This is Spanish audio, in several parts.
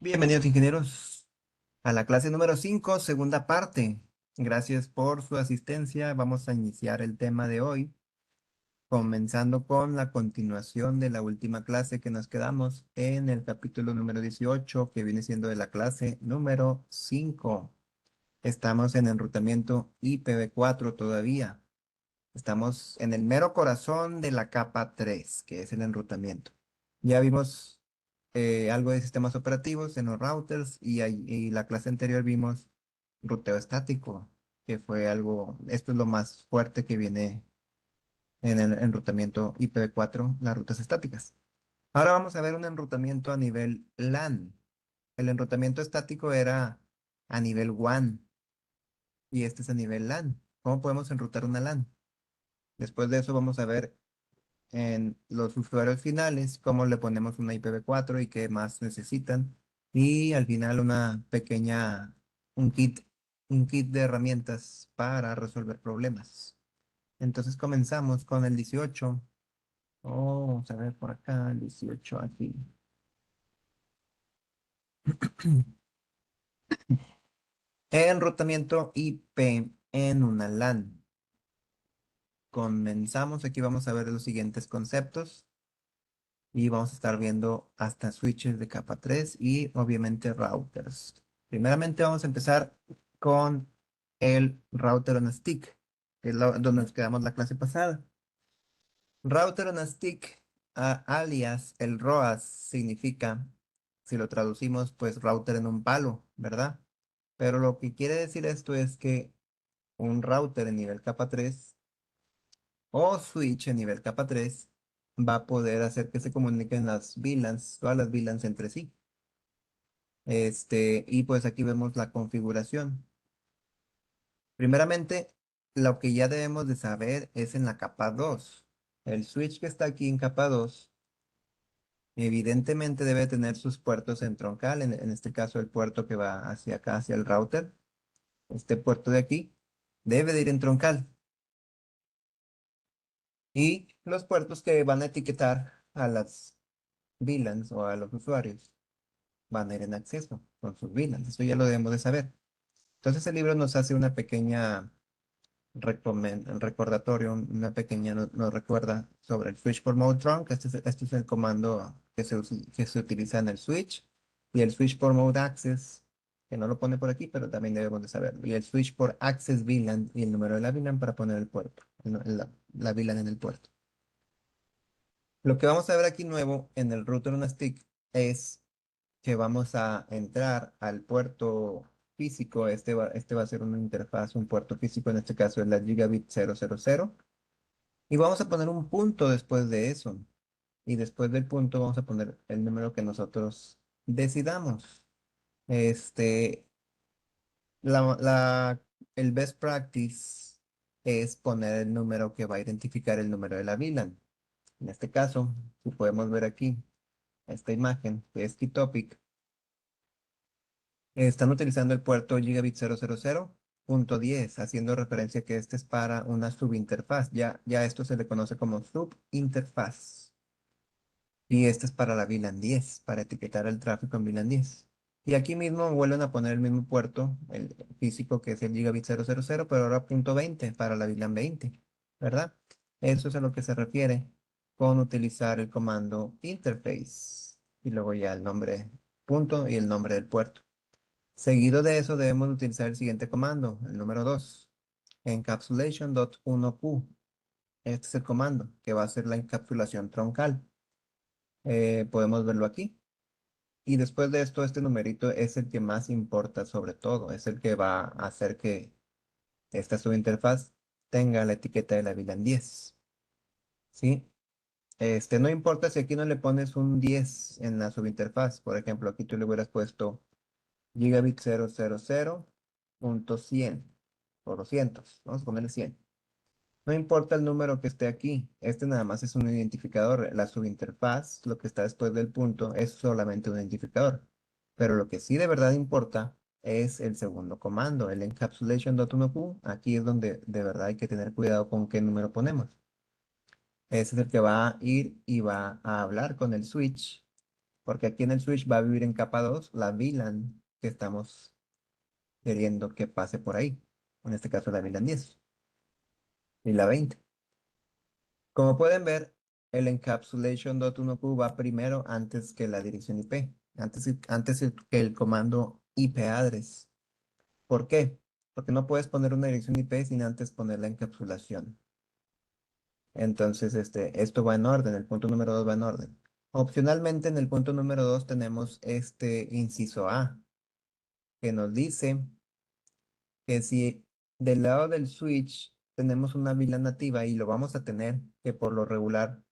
Bienvenidos, ingenieros, a la clase número 5, segunda parte. Gracias por su asistencia. Vamos a iniciar el tema de hoy, comenzando con la continuación de la última clase que nos quedamos en el capítulo número 18, que viene siendo de la clase número 5. Estamos en enrutamiento IPv4 todavía. Estamos en el mero corazón de la capa 3, que es el enrutamiento. Ya vimos algo de sistemas operativos en los routers y la clase anterior vimos ruteo estático, que fue algo, esto es lo más fuerte que viene en el enrutamiento IPv4, las rutas estáticas. Ahora vamos a ver un enrutamiento a nivel LAN. El enrutamiento estático era a nivel WAN y este es a nivel LAN. ¿Cómo podemos enrutar una LAN? Después de eso vamos a ver en los usuarios finales, cómo le ponemos una IPv4 y qué más necesitan. Y al final un kit, un kit de herramientas para resolver problemas. Entonces comenzamos con el 18. Oh, vamos a ver por acá, el 18 aquí. Enrutamiento IP en una LAN. Comenzamos, aquí vamos a ver los siguientes conceptos. Y vamos a estar viendo hasta switches de capa 3 y obviamente routers. Primeramente vamos a empezar con el router on a stick, que es donde nos quedamos la clase pasada. Router on a stick, alias el ROAS, significa, si lo traducimos, pues router en un palo, ¿verdad? Pero lo que quiere decir esto es que un router en nivel capa 3 o switch en nivel capa 3 va a poder hacer que se comuniquen las VLANs, todas las VLANs entre sí. Y pues aquí vemos la configuración. Primeramente, lo que ya debemos de saber es en la capa 2. El switch que está aquí en capa 2, evidentemente debe tener sus puertos en troncal, en este caso el puerto que va hacia acá, hacia el router. Este puerto de aquí debe de ir en troncal. Y los puertos que van a etiquetar a las VLANs o a los usuarios van a ir en acceso con sus VLANs. Eso ya lo debemos de saber. Entonces el libro nos hace una pequeña recordatorio, una pequeña nos recuerda sobre el switch por mode trunk. Este es el comando que se utiliza en el switch. Y el switch por mode access, que no lo pone por aquí, pero también debemos de saberlo. Y el switch por access VLAN y el número de la VLAN para poner el puerto, la VLAN en el puerto. Lo que vamos a ver aquí nuevo en el router on a stick es que vamos a entrar al puerto físico. Este va a ser una interfaz, un puerto físico, en este caso es la Gigabit 000. Y vamos a poner un punto después de eso. Y después del punto vamos a poner el número que nosotros decidamos. Este, la, la- el best practice es poner el número que va a identificar el número de la VLAN. En este caso, si podemos ver aquí, esta imagen, que es Keytopic. Están utilizando el puerto Gigabit 000.10, haciendo referencia que este es para una subinterfaz. Ya esto se le conoce como subinterfaz. Y este es para la VLAN 10, para etiquetar el tráfico en VLAN 10. Y aquí mismo vuelven a poner el mismo puerto, el físico que es el Gigabit 000, pero ahora punto 20 para la VLAN 20, ¿verdad? Eso es a lo que se refiere con utilizar el comando interface. Y luego ya el nombre punto y el nombre del puerto. Seguido de eso debemos utilizar el siguiente comando, el número 2, encapsulation.1q. Este es el comando que va a hacer la encapsulación troncal. Podemos verlo aquí. Y después de esto, este numerito es el que más importa sobre todo. Es el que va a hacer que esta subinterfaz tenga la etiqueta de la VLAN 10. ¿Sí? No importa si aquí no le pones un 10 en la subinterfaz. Por ejemplo, aquí tú le hubieras puesto Gigabit 000.100 o 200. Vamos a ponerle 100. No importa el número que esté aquí. Este nada más es un identificador. La subinterfaz, lo que está después del punto, es solamente un identificador. Pero lo que sí de verdad importa es el segundo comando, el encapsulation.1q. Aquí es donde de verdad hay que tener cuidado con qué número ponemos. Ese es el que va a ir y va a hablar con el switch porque aquí en el switch va a vivir en capa 2 la VLAN que estamos queriendo que pase por ahí. En este caso la VLAN 10 y la 20. Como pueden ver, el encapsulation.1q va primero antes que la dirección IP, antes que el comando IP address. ¿Por qué? Porque no puedes poner una dirección IP sin antes poner la encapsulación. Entonces, esto va en orden, el punto número 2 va en orden. Opcionalmente, en el punto número 2 tenemos este inciso A, que nos dice que si del lado del switch tenemos una VLAN nativa y lo vamos a tener, que por lo regular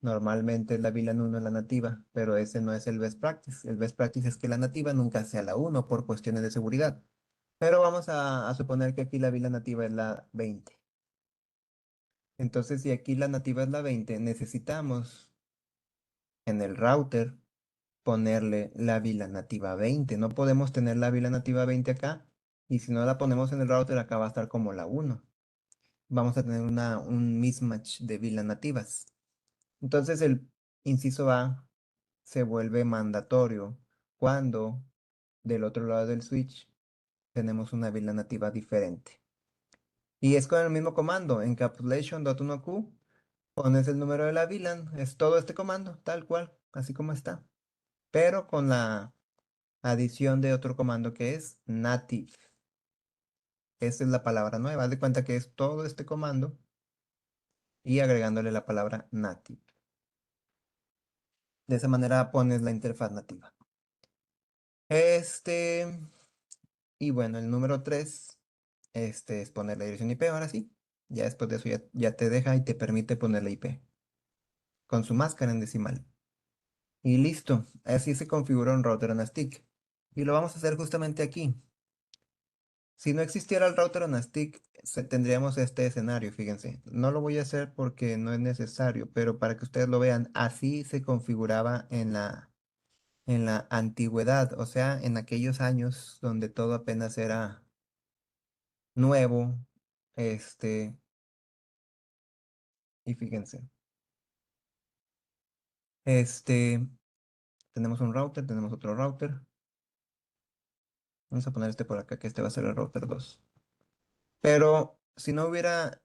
normalmente es la VLAN 1 la nativa, pero ese no es el best practice. El best practice es que la nativa nunca sea la 1 por cuestiones de seguridad. Pero vamos a suponer que aquí la VLAN nativa es la 20. Entonces, si aquí la nativa es la 20, necesitamos en el router ponerle la VLAN nativa 20. No podemos tener la VLAN nativa 20 acá. Y si no la ponemos en el router, acá va a estar como la 1. Vamos a tener un mismatch de VLAN nativas. Entonces el inciso A se vuelve mandatorio cuando del otro lado del switch tenemos una VLAN nativa diferente. Y es con el mismo comando, encapsulation.1q, pones el número de la VLAN, es todo este comando, tal cual, así como está, pero con la adición de otro comando que es native. Esa es la palabra nueva. Haz de cuenta que es todo este comando y agregándole la palabra native. De esa manera pones la interfaz nativa. Este, y bueno, el número 3 es poner la dirección IP, ahora sí. Ya después de eso ya te deja y te permite poner la IP con su máscara en decimal. Y listo, así se configura un router on a stick. Y lo vamos a hacer justamente aquí. Si no existiera el router on a stick, tendríamos este escenario, fíjense. No lo voy a hacer porque no es necesario, pero para que ustedes lo vean, así se configuraba en la antigüedad, o sea, en aquellos años donde todo apenas era nuevo. Este, y fíjense, este, tenemos un router, tenemos otro router. Vamos a poner este por acá, que este va a ser el router 2. Pero si no hubiera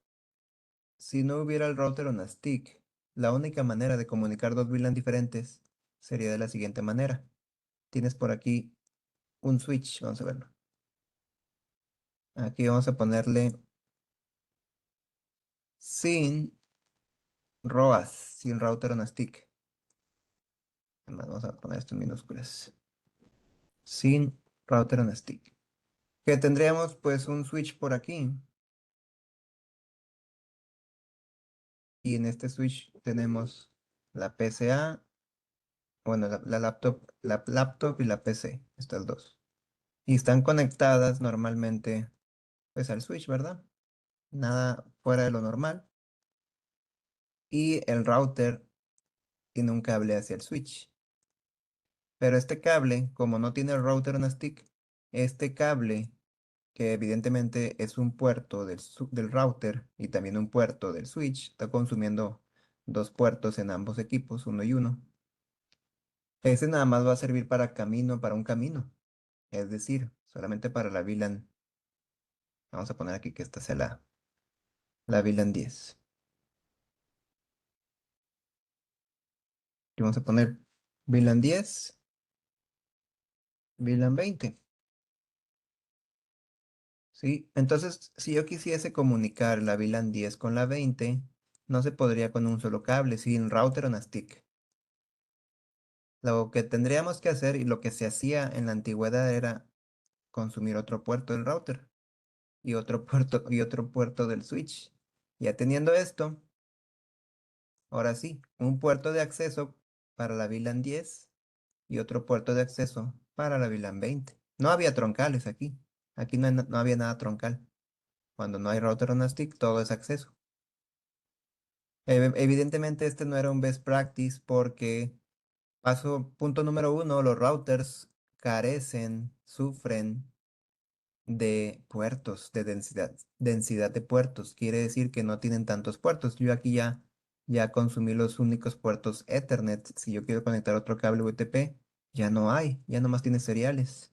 el router on a stick, la única manera de comunicar dos VLAN diferentes sería de la siguiente manera. Tienes por aquí un switch, vamos a verlo. Aquí vamos a ponerle sin ROAS, sin router on a stick. Además, vamos a poner esto en minúsculas. Sin router on a stick. Que tendríamos pues un switch por aquí. Y en este switch tenemos la PCA, bueno, la laptop y la PC, estas dos. Y están conectadas normalmente pues al switch, ¿verdad? Nada fuera de lo normal. Y el router tiene un cable hacia el switch. Pero este cable, como no tiene el router on a stick, este cable, que evidentemente es un puerto del router y también un puerto del switch, está consumiendo dos puertos en ambos equipos, uno y uno. Ese nada más va a servir para un camino. Es decir, solamente para la VLAN. Vamos a poner aquí que esta sea la VLAN 10. Y vamos a poner VLAN 10, VLAN 20. ¿Sí? Entonces, si yo quisiese comunicar la VLAN 10 con la 20, no se podría con un solo cable, sin router on a stick. Lo que tendríamos que hacer y lo que se hacía en la antigüedad era consumir otro puerto del router y otro puerto del switch. Ya teniendo esto, ahora sí, un puerto de acceso para la VLAN 10 y otro puerto de acceso para la VLAN 20. No había troncales aquí. Aquí no había nada troncal. Cuando no hay router on a stick, todo es acceso. Evidentemente este no era un best practice porque punto número 1, los routers sufren de puertos, de densidad de puertos. Quiere decir que no tienen tantos puertos. Yo aquí ya Ya consumí los únicos puertos Ethernet. Si yo quiero conectar otro cable UTP, ya no hay, ya nomás tiene seriales.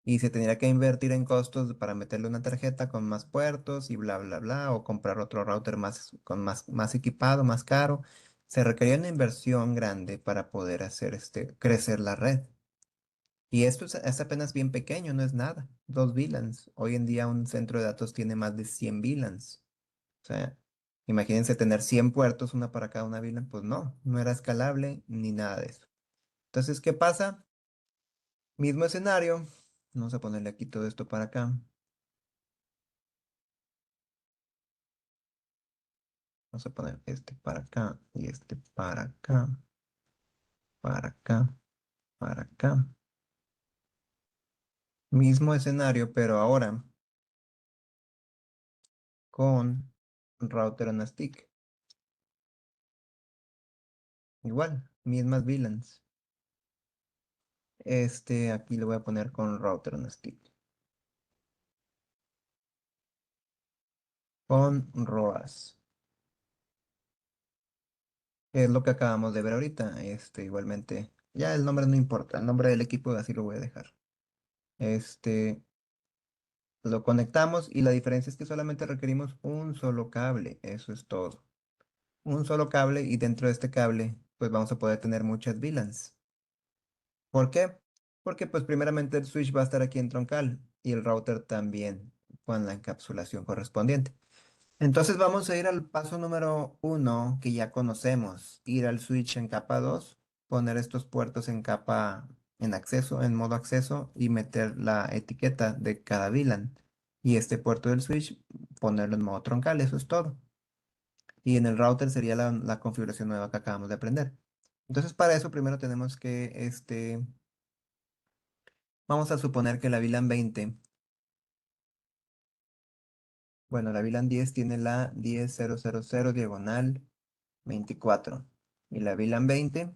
Y se tendría que invertir en costos para meterle una tarjeta con más puertos y bla, bla, bla, o comprar otro router más, con más equipado, más caro. Se requería una inversión grande para poder hacer crecer la red. Y esto es apenas bien pequeño, no es nada. 2 VLANs. Hoy en día un centro de datos tiene más de 100 VLANs. O sea, imagínense tener 100 puertos, una para cada una VLAN. Pues no, no era escalable ni nada de eso. Entonces, ¿qué pasa? Mismo escenario. Vamos a ponerle aquí todo esto para acá. Vamos a poner este para acá y este para acá, para acá. Mismo escenario, pero ahora con router on a stick. Igual, mismas VLANs. Aquí lo voy a poner con router on a stick. Con ROAS. Es lo que acabamos de ver ahorita. Igualmente, ya el nombre no importa. El nombre del equipo así lo voy a dejar. Este, lo conectamos y la diferencia es que solamente requerimos un solo cable. Eso es todo. Un solo cable y dentro de este cable pues vamos a poder tener muchas VLANs. ¿Por qué? Porque pues primeramente el switch va a estar aquí en troncal y el router también con la encapsulación correspondiente. Entonces vamos a ir al paso número uno que ya conocemos, ir al switch en capa 2, poner estos puertos en capa en acceso, en modo acceso y meter la etiqueta de cada VLAN. Y este puerto del switch ponerlo en modo troncal, eso es todo. Y en el router sería la configuración nueva que acabamos de aprender. Entonces para eso primero tenemos que, vamos a suponer que la VLAN 20, bueno, la VLAN 10 tiene la 10.0.0.0 diagonal 24 y la VLAN 20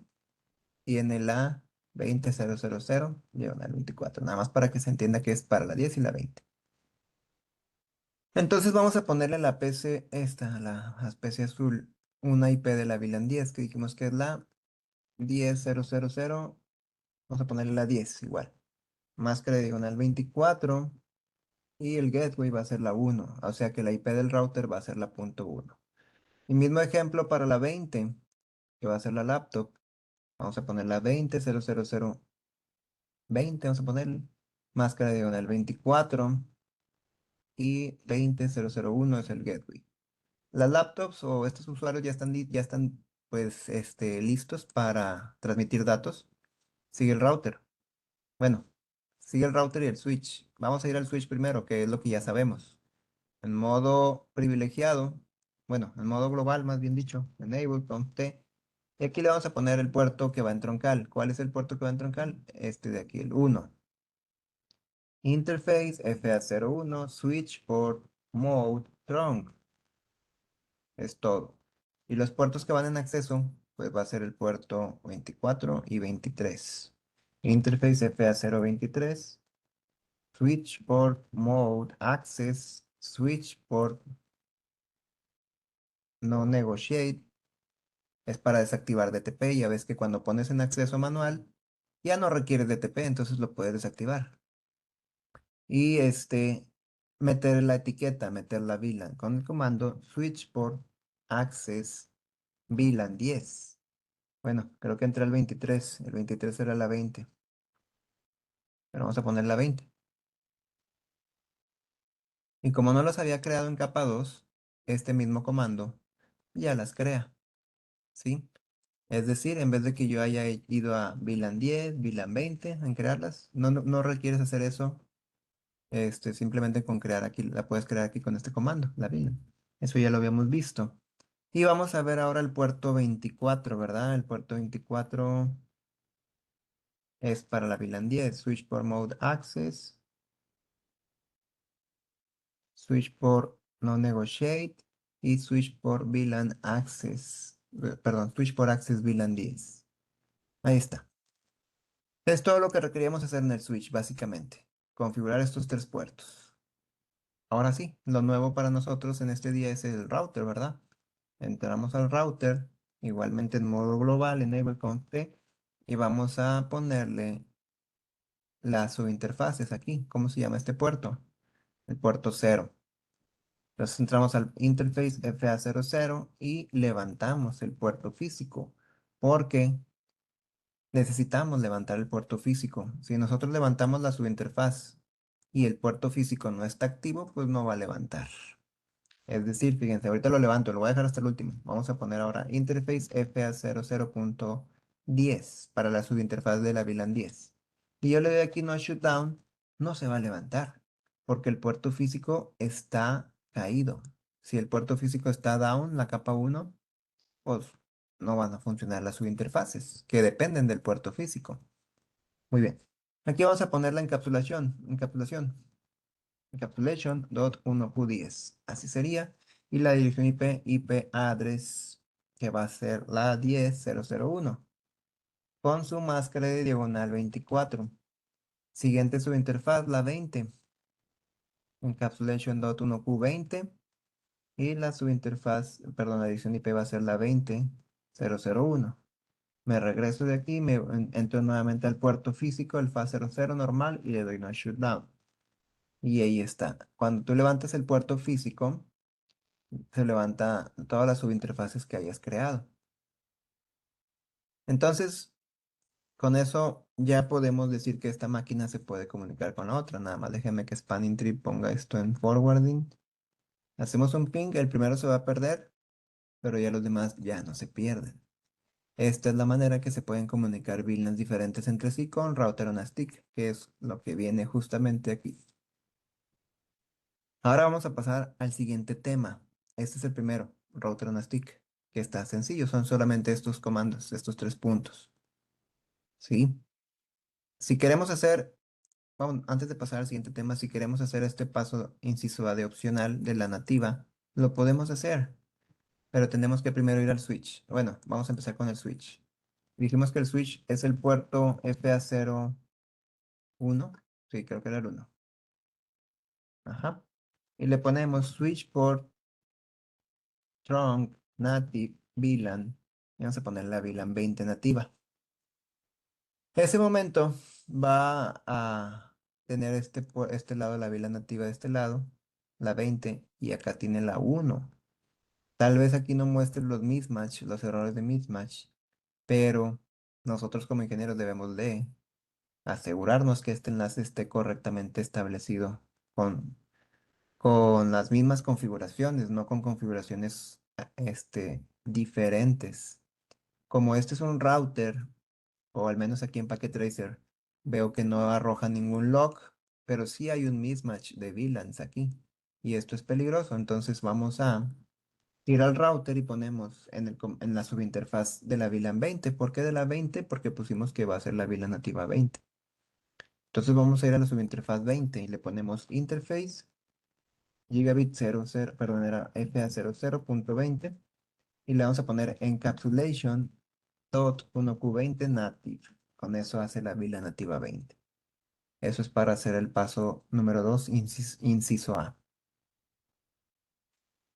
tiene la 20.0.0.0 diagonal 24, nada más para que se entienda que es para la 10 y la 20. Entonces vamos a ponerle a la PC esta, la especie azul, una IP de la VLAN 10 que dijimos que es la 10.0.0.0. Vamos a ponerle la 10 igual. Máscara diagonal 24 y el gateway va a ser la 1, o sea que la IP del router va a ser la punto 1. Y mismo ejemplo para la 20, que va a ser la laptop. Vamos a poner la 20.0.0.20, vamos a poner máscara diagonal 24 y 20.0.0.1 es el gateway. Las laptops o estos usuarios ya están pues listos para transmitir datos. Sigue el router. Bueno, sigue el router y el switch. Vamos a ir al switch primero, que es lo que ya sabemos. En modo privilegiado, bueno, en modo global, más bien dicho, enable, prompt T. Y aquí le vamos a poner el puerto que va en troncal. ¿Cuál es el puerto que va en troncal? Este de aquí, el 1. Interface FA01, switch port mode trunk. Es todo. Y los puertos que van en acceso, pues va a ser el puerto 24 y 23. Interface FA023. Switch port mode access, switch port no negotiate, es para desactivar DTP. Ya ves que cuando pones en acceso manual, ya no requiere DTP, entonces lo puedes desactivar. Y meter la etiqueta, meter la VLAN con el comando switch port access VLAN 10. Bueno, creo que entra el 23 era la 20, pero vamos a poner la 20. Y como no las había creado en capa 2, este mismo comando ya las crea. ¿Sí? Es decir, en vez de que yo haya ido a VLAN 10, VLAN 20 en crearlas, no requieres hacer eso, simplemente con crear aquí, la puedes crear aquí con este comando, la VLAN. Eso ya lo habíamos visto. Y vamos a ver ahora el puerto 24, ¿verdad? El puerto 24 es para la VLAN 10, Switch Port Mode Access, Switch Port No Negotiate y Switch Port VLAN Access, perdón, Switch Port Access VLAN 10. Ahí está. Es todo lo que requeríamos hacer en el switch, básicamente. Configurar estos tres puertos. Ahora sí, lo nuevo para nosotros en este día es el router, ¿verdad? Entramos al router, igualmente en modo global, enable const, y vamos a ponerle las subinterfaces aquí. ¿Cómo se llama este puerto? El puerto 0. Entonces entramos al interface FA00 y levantamos el puerto físico, porque necesitamos levantar el puerto físico. Si nosotros levantamos la subinterfaz y el puerto físico no está activo, pues no va a levantar. Es decir, fíjense, ahorita lo levanto, lo voy a dejar hasta el último. Vamos a poner ahora interface FA00.10 para la subinterfaz de la VLAN 10. Y yo le doy aquí no shutdown, no se va a levantar, porque el puerto físico está caído. Si el puerto físico está down, la capa 1, pues no van a funcionar las subinterfaces, que dependen del puerto físico. Muy bien. Aquí vamos a poner la encapsulation.1q10. Así sería. Y la dirección IP address, que va a ser la 10001, con su máscara de diagonal 24. Siguiente subinterfaz, la 20. Encapsulation.1q20. Y la subinterfaz, perdón, la dirección IP va a ser la 20001. Me regreso de aquí, entro nuevamente al puerto físico, el FA00 normal, y le doy no shutdown. Y ahí está. Cuando tú levantas el puerto físico, se levanta todas las subinterfaces que hayas creado. Entonces, con eso ya podemos decir que esta máquina se puede comunicar con la otra. Nada más déjeme que Spanning Tree ponga esto en forwarding. Hacemos un ping, el primero se va a perder, pero ya los demás ya no se pierden. Esta es la manera que se pueden comunicar VLANs diferentes entre sí con router on a stick, que es lo que viene justamente aquí. Ahora vamos a pasar al siguiente tema. Este es el primero, router on a stick, que está sencillo, son solamente estos comandos, estos tres puntos. ¿Sí? Si queremos hacer, vamos, antes de pasar al siguiente tema, si queremos hacer este paso inciso A de opcional de la nativa, lo podemos hacer, pero tenemos que primero ir al switch. Bueno, vamos a empezar con el switch. Dijimos que el switch es el puerto FA01. Sí, creo que era el 1. Ajá. Y le ponemos switch port trunk native VLAN. Y vamos a poner la VLAN 20 nativa. Ese momento va a tener este lado la VLAN nativa de este lado, la 20, y acá tiene la 1. Tal vez aquí no muestre los mismatch, los errores de mismatch, pero nosotros como ingenieros debemos de asegurarnos que este enlace esté correctamente establecido con las mismas configuraciones, no con configuraciones diferentes. Como este es un router, o al menos aquí en Packet Tracer, veo que no arroja ningún log, pero sí hay un mismatch de VLANs aquí. Y esto es peligroso, entonces vamos a ir al router y ponemos en la subinterfaz de la VLAN 20. ¿Por qué de la 20? Porque pusimos que va a ser la VLAN nativa 20. Entonces vamos a ir a la subinterfaz 20 y le ponemos interface gigabit 00, perdón, era FA00.20, y le vamos a poner encapsulation.1q20 native. Con eso hace la vila nativa 20. Eso es para hacer el paso número 2, inciso A.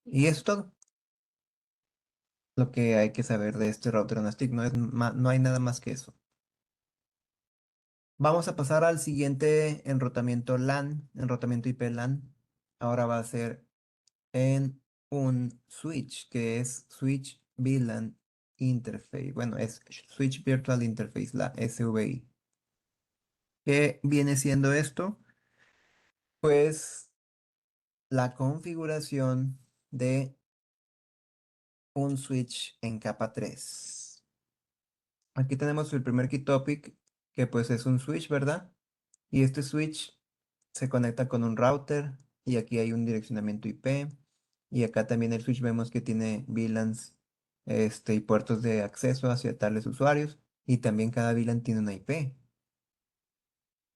Y eso es todo lo que hay que saber de este router on a stick. No hay nada más que eso. Vamos a pasar al siguiente enrutamiento LAN, enrutamiento IP LAN. Ahora va a ser en un switch, que es Switch VLAN Interface. Bueno, es Switch Virtual Interface, la SVI. ¿Qué viene siendo esto? Pues la configuración de un switch en capa 3. Aquí tenemos el primer key topic, que pues es un switch, ¿verdad? Y este switch se conecta con un router, y aquí hay un direccionamiento IP. Y acá también el switch vemos que tiene VLANs y puertos de acceso hacia tales usuarios. Y también cada VLAN tiene una IP.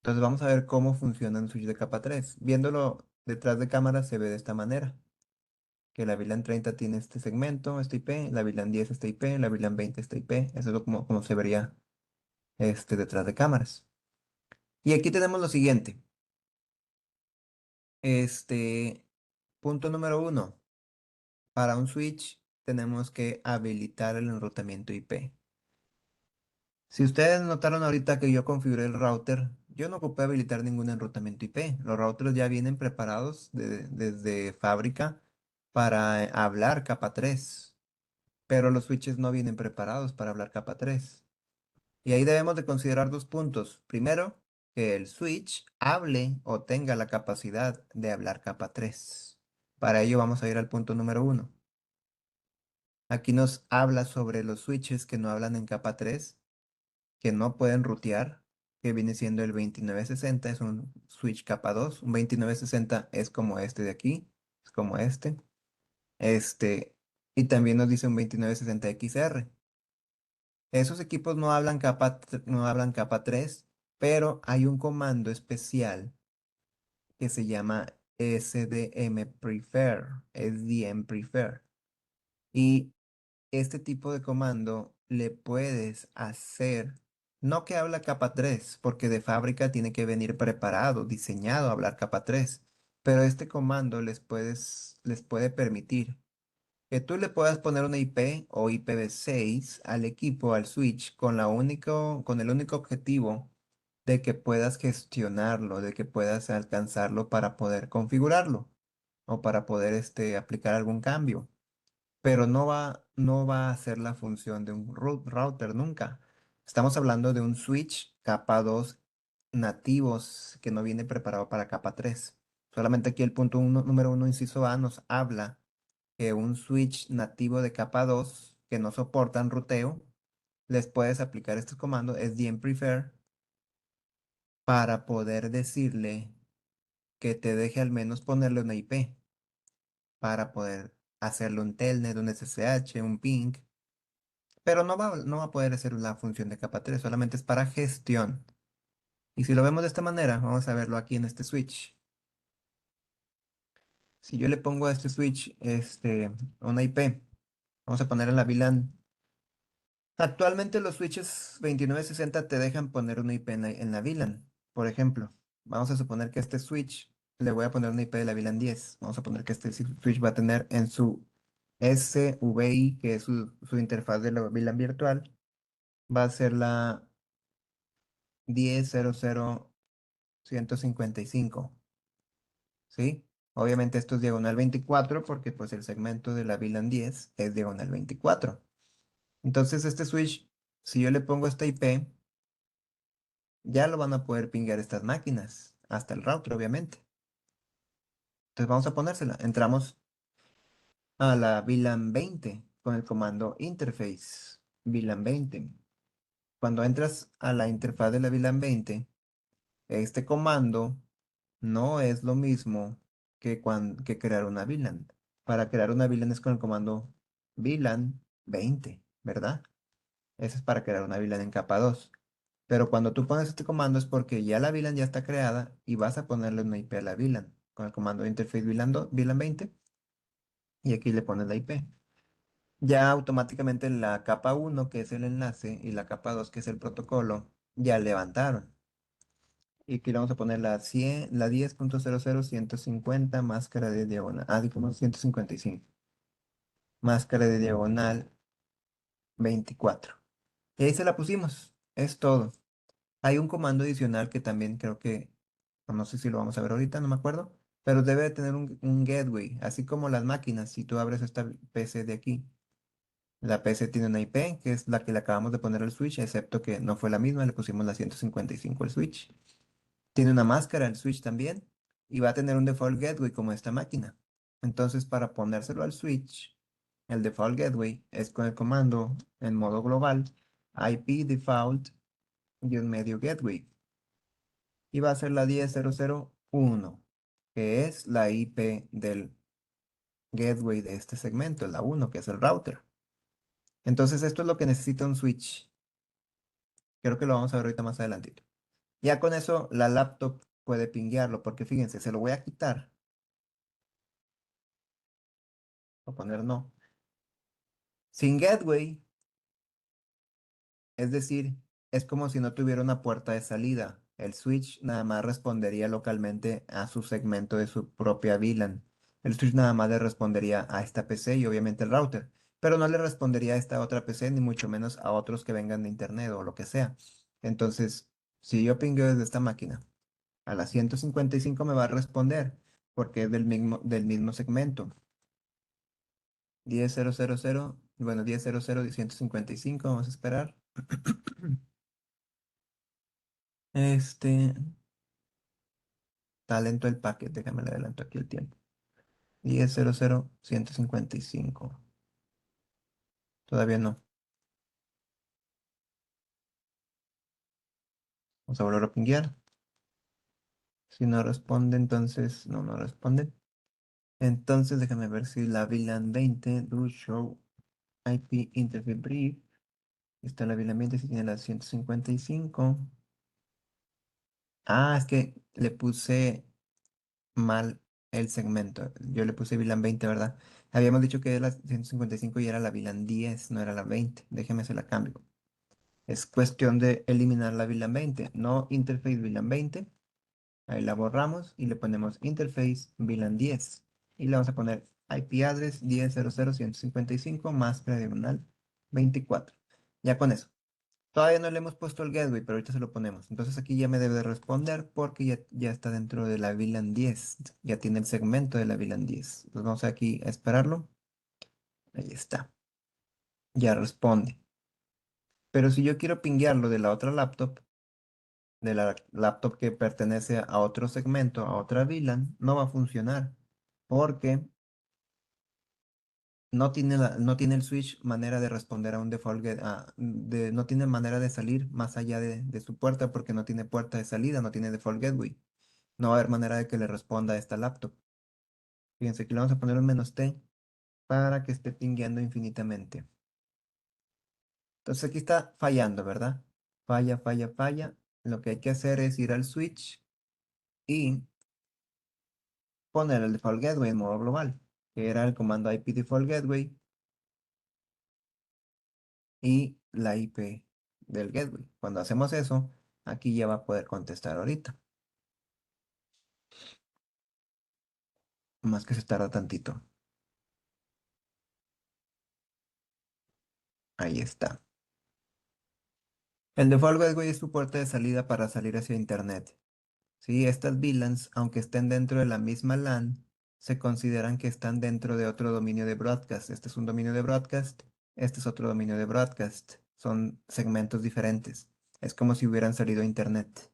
Entonces vamos a ver cómo funciona un switch de capa 3. Viéndolo detrás de cámara se ve de esta manera. Que la VLAN 30 tiene este segmento, este IP, la VLAN 10 este IP, la VLAN 20 este IP. Eso es como se vería detrás de cámaras. Y aquí tenemos lo siguiente. Este, punto número 1. Para un switch tenemos que habilitar el enrutamiento IP. Si ustedes notaron ahorita que yo configuré el router, yo no ocupé habilitar ningún enrutamiento IP. Los routers ya vienen preparados desde fábrica para hablar capa 3, pero los switches no vienen preparados para hablar capa 3. Y ahí debemos de considerar dos puntos. Primero, que el switch hable o tenga la capacidad de hablar capa 3. Para ello vamos a ir al punto número uno. Aquí nos habla sobre los switches que no hablan en capa 3, que no pueden rutear, que viene siendo el 2960, es un switch capa 2. Un 2960 es como este de aquí, es como este. Este, y también nos dice un 2960XR. Esos equipos no hablan capa 3, pero hay un comando especial que se llama SDM Prefer, SDM Prefer. Y este tipo de comando le puedes hacer, no que habla capa 3, porque de fábrica tiene que venir preparado, diseñado a hablar capa 3, pero este comando les puede permitir que tú le puedas poner una IP o IPv6 al equipo, al switch, con el único objetivo de que puedas gestionarlo, de que puedas alcanzarlo para poder configurarlo o para poder aplicar algún cambio. Pero no va a hacer la función de un router nunca. Estamos hablando de un switch capa 2 nativos que no viene preparado para capa 3. Solamente aquí el punto número uno, inciso A, nos habla que un switch nativo de capa 2 que no soportan ruteo, les puedes aplicar este comando sdnprefer para poder decirle que te deje al menos ponerle una IP para poder hacerle un telnet, un SSH, un ping, pero no va a poder hacer la función de capa 3, solamente es para gestión. Y si lo vemos de esta manera, vamos a verlo aquí en este switch. Si yo le pongo a este switch una IP, vamos a poner en la VLAN. Actualmente los switches 2960 te dejan poner una IP en la VLAN. Por ejemplo, vamos a suponer que este switch le voy a poner una IP de la VLAN 10. Vamos a poner que este switch va a tener en su SVI, que es su interfaz de la VLAN virtual, va a ser la 10.0.0.155. ¿Sí? Obviamente esto es diagonal 24 porque pues el segmento de la VLAN 10 es diagonal 24. Entonces este switch, si yo le pongo esta IP, ya lo van a poder pinguear estas máquinas, hasta el router, obviamente. Entonces vamos a ponérsela. Entramos a la VLAN 20 con el comando interface VLAN 20. Cuando entras a la interfaz de la VLAN 20, este comando no es lo mismo que crear una VLAN. Para crear una VLAN es con el comando VLAN 20, ¿verdad? Ese es para crear una VLAN en capa 2. Pero cuando tú pones este comando es porque ya la VLAN ya está creada y vas a ponerle una IP a la VLAN con el comando interface VLAN 20 y aquí le pones la IP. Ya automáticamente la capa 1, que es el enlace, y la capa 2, que es el protocolo, ya levantaron. Y aquí le vamos a poner la 10.0.0.150 máscara de diagonal. Ah, como 155. Máscara de diagonal 24. Y ahí se la pusimos. Es todo. Hay un comando adicional que también creo que, no sé si lo vamos a ver ahorita, no me acuerdo, pero debe de tener un gateway, así como las máquinas. Si tú abres esta PC de aquí, la PC tiene una IP, que es la que le acabamos de poner al switch, excepto que no fue la misma, le pusimos la 155 al switch. Tiene una máscara el switch también, y va a tener un default gateway como esta máquina. Entonces, para ponérselo al switch, el default gateway es con el comando en modo global, IP default y un medio gateway. Y va a ser la 10.0.0.1, que es la IP del gateway de este segmento, la 1, que es el router. Entonces esto es lo que necesita un switch. Creo que lo vamos a ver ahorita más adelantito. Ya con eso la laptop puede pinguearlo, porque fíjense, se lo voy a quitar. Voy a poner no. Sin gateway, es decir, es como si no tuviera una puerta de salida. El switch nada más respondería localmente a su segmento de su propia VLAN. El switch nada más le respondería a esta PC y obviamente el router. pero no le respondería a esta otra PC, ni mucho menos a otros que vengan de internet o lo que sea. Entonces, si yo pingueo desde esta máquina, a la 155 me va a responder, porque es del mismo segmento. 10.000, bueno, 10.00 y 155, vamos a esperar. Este, está lento el paquete, déjame le adelanto aquí el tiempo. 10.00, 155. Todavía no. Vamos a volver a pinguear. Si no responde, entonces no responde. Entonces déjame ver si la VLAN 20 do show IP interface brief. Está la VLAN 20 si tiene la 155. Ah, es que le puse mal el segmento. Yo le puse VLAN 20, ¿verdad? Habíamos dicho que era la 155 y era la VLAN 10, no era la 20. Déjeme se la cambio. Es cuestión de eliminar la VLAN 20, no interface VLAN 20. Ahí la borramos y le ponemos interface VLAN 10. Y le vamos a poner IP address 10.00.155 más diagonal 24. Ya con eso. Todavía no le hemos puesto el gateway, pero ahorita se lo ponemos. Entonces aquí ya me debe de responder porque ya está dentro de la VLAN 10. Ya tiene el segmento de la VLAN 10. Entonces vamos aquí a esperarlo. Ahí está. Ya responde. Pero si yo quiero pinguearlo de la otra laptop, de la laptop que pertenece a otro segmento, a otra VLAN, no va a funcionar. Porque no tiene el switch manera de responder a un default no tiene manera de salir más allá de su puerta porque no tiene puerta de salida, no tiene default gateway. No va a haber manera de que le responda a esta laptop. Fíjense que le vamos a poner un "-t" para que esté pingueando infinitamente. Entonces aquí está fallando, ¿verdad? Falla, falla, falla. Lo que hay que hacer es ir al switch y poner el default gateway en modo global, que era el comando IP default gateway y la IP del gateway. Cuando hacemos eso, aquí ya va a poder contestar ahorita. Más que se tarda tantito. Ahí está. El default gateway es tu puerta de salida para salir hacia internet. Sí, estas VLANs, aunque estén dentro de la misma LAN, se consideran que están dentro de otro dominio de broadcast. Este es un dominio de broadcast, este es otro dominio de broadcast. Son segmentos diferentes. Es como si hubieran salido a internet.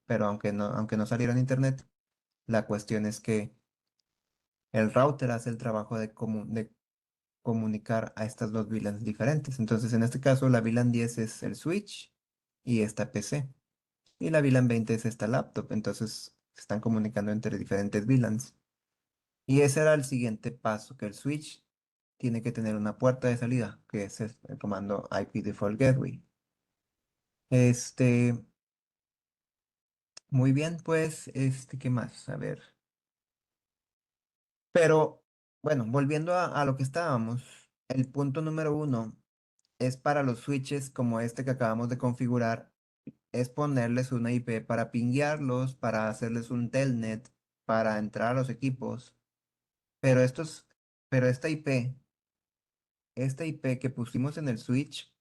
Pero aunque no salieran a internet, la cuestión es que el router hace el trabajo de comunicar a estas dos VLANs diferentes. Entonces, en este caso, la VLAN 10 es el switch y esta PC. Y la VLAN 20 es esta laptop. Entonces, se están comunicando entre diferentes VLANs. Y ese era el siguiente paso, que el switch tiene que tener una puerta de salida, que es el comando IP Default Gateway. Este, muy bien, pues, ¿qué más? A ver. Pero, bueno, volviendo a lo que estábamos, el punto número uno es para los switches como este que acabamos de configurar, es ponerles una IP para pinguearlos, para hacerles un telnet, para entrar a los equipos. Pero pero esta IP que pusimos en el switch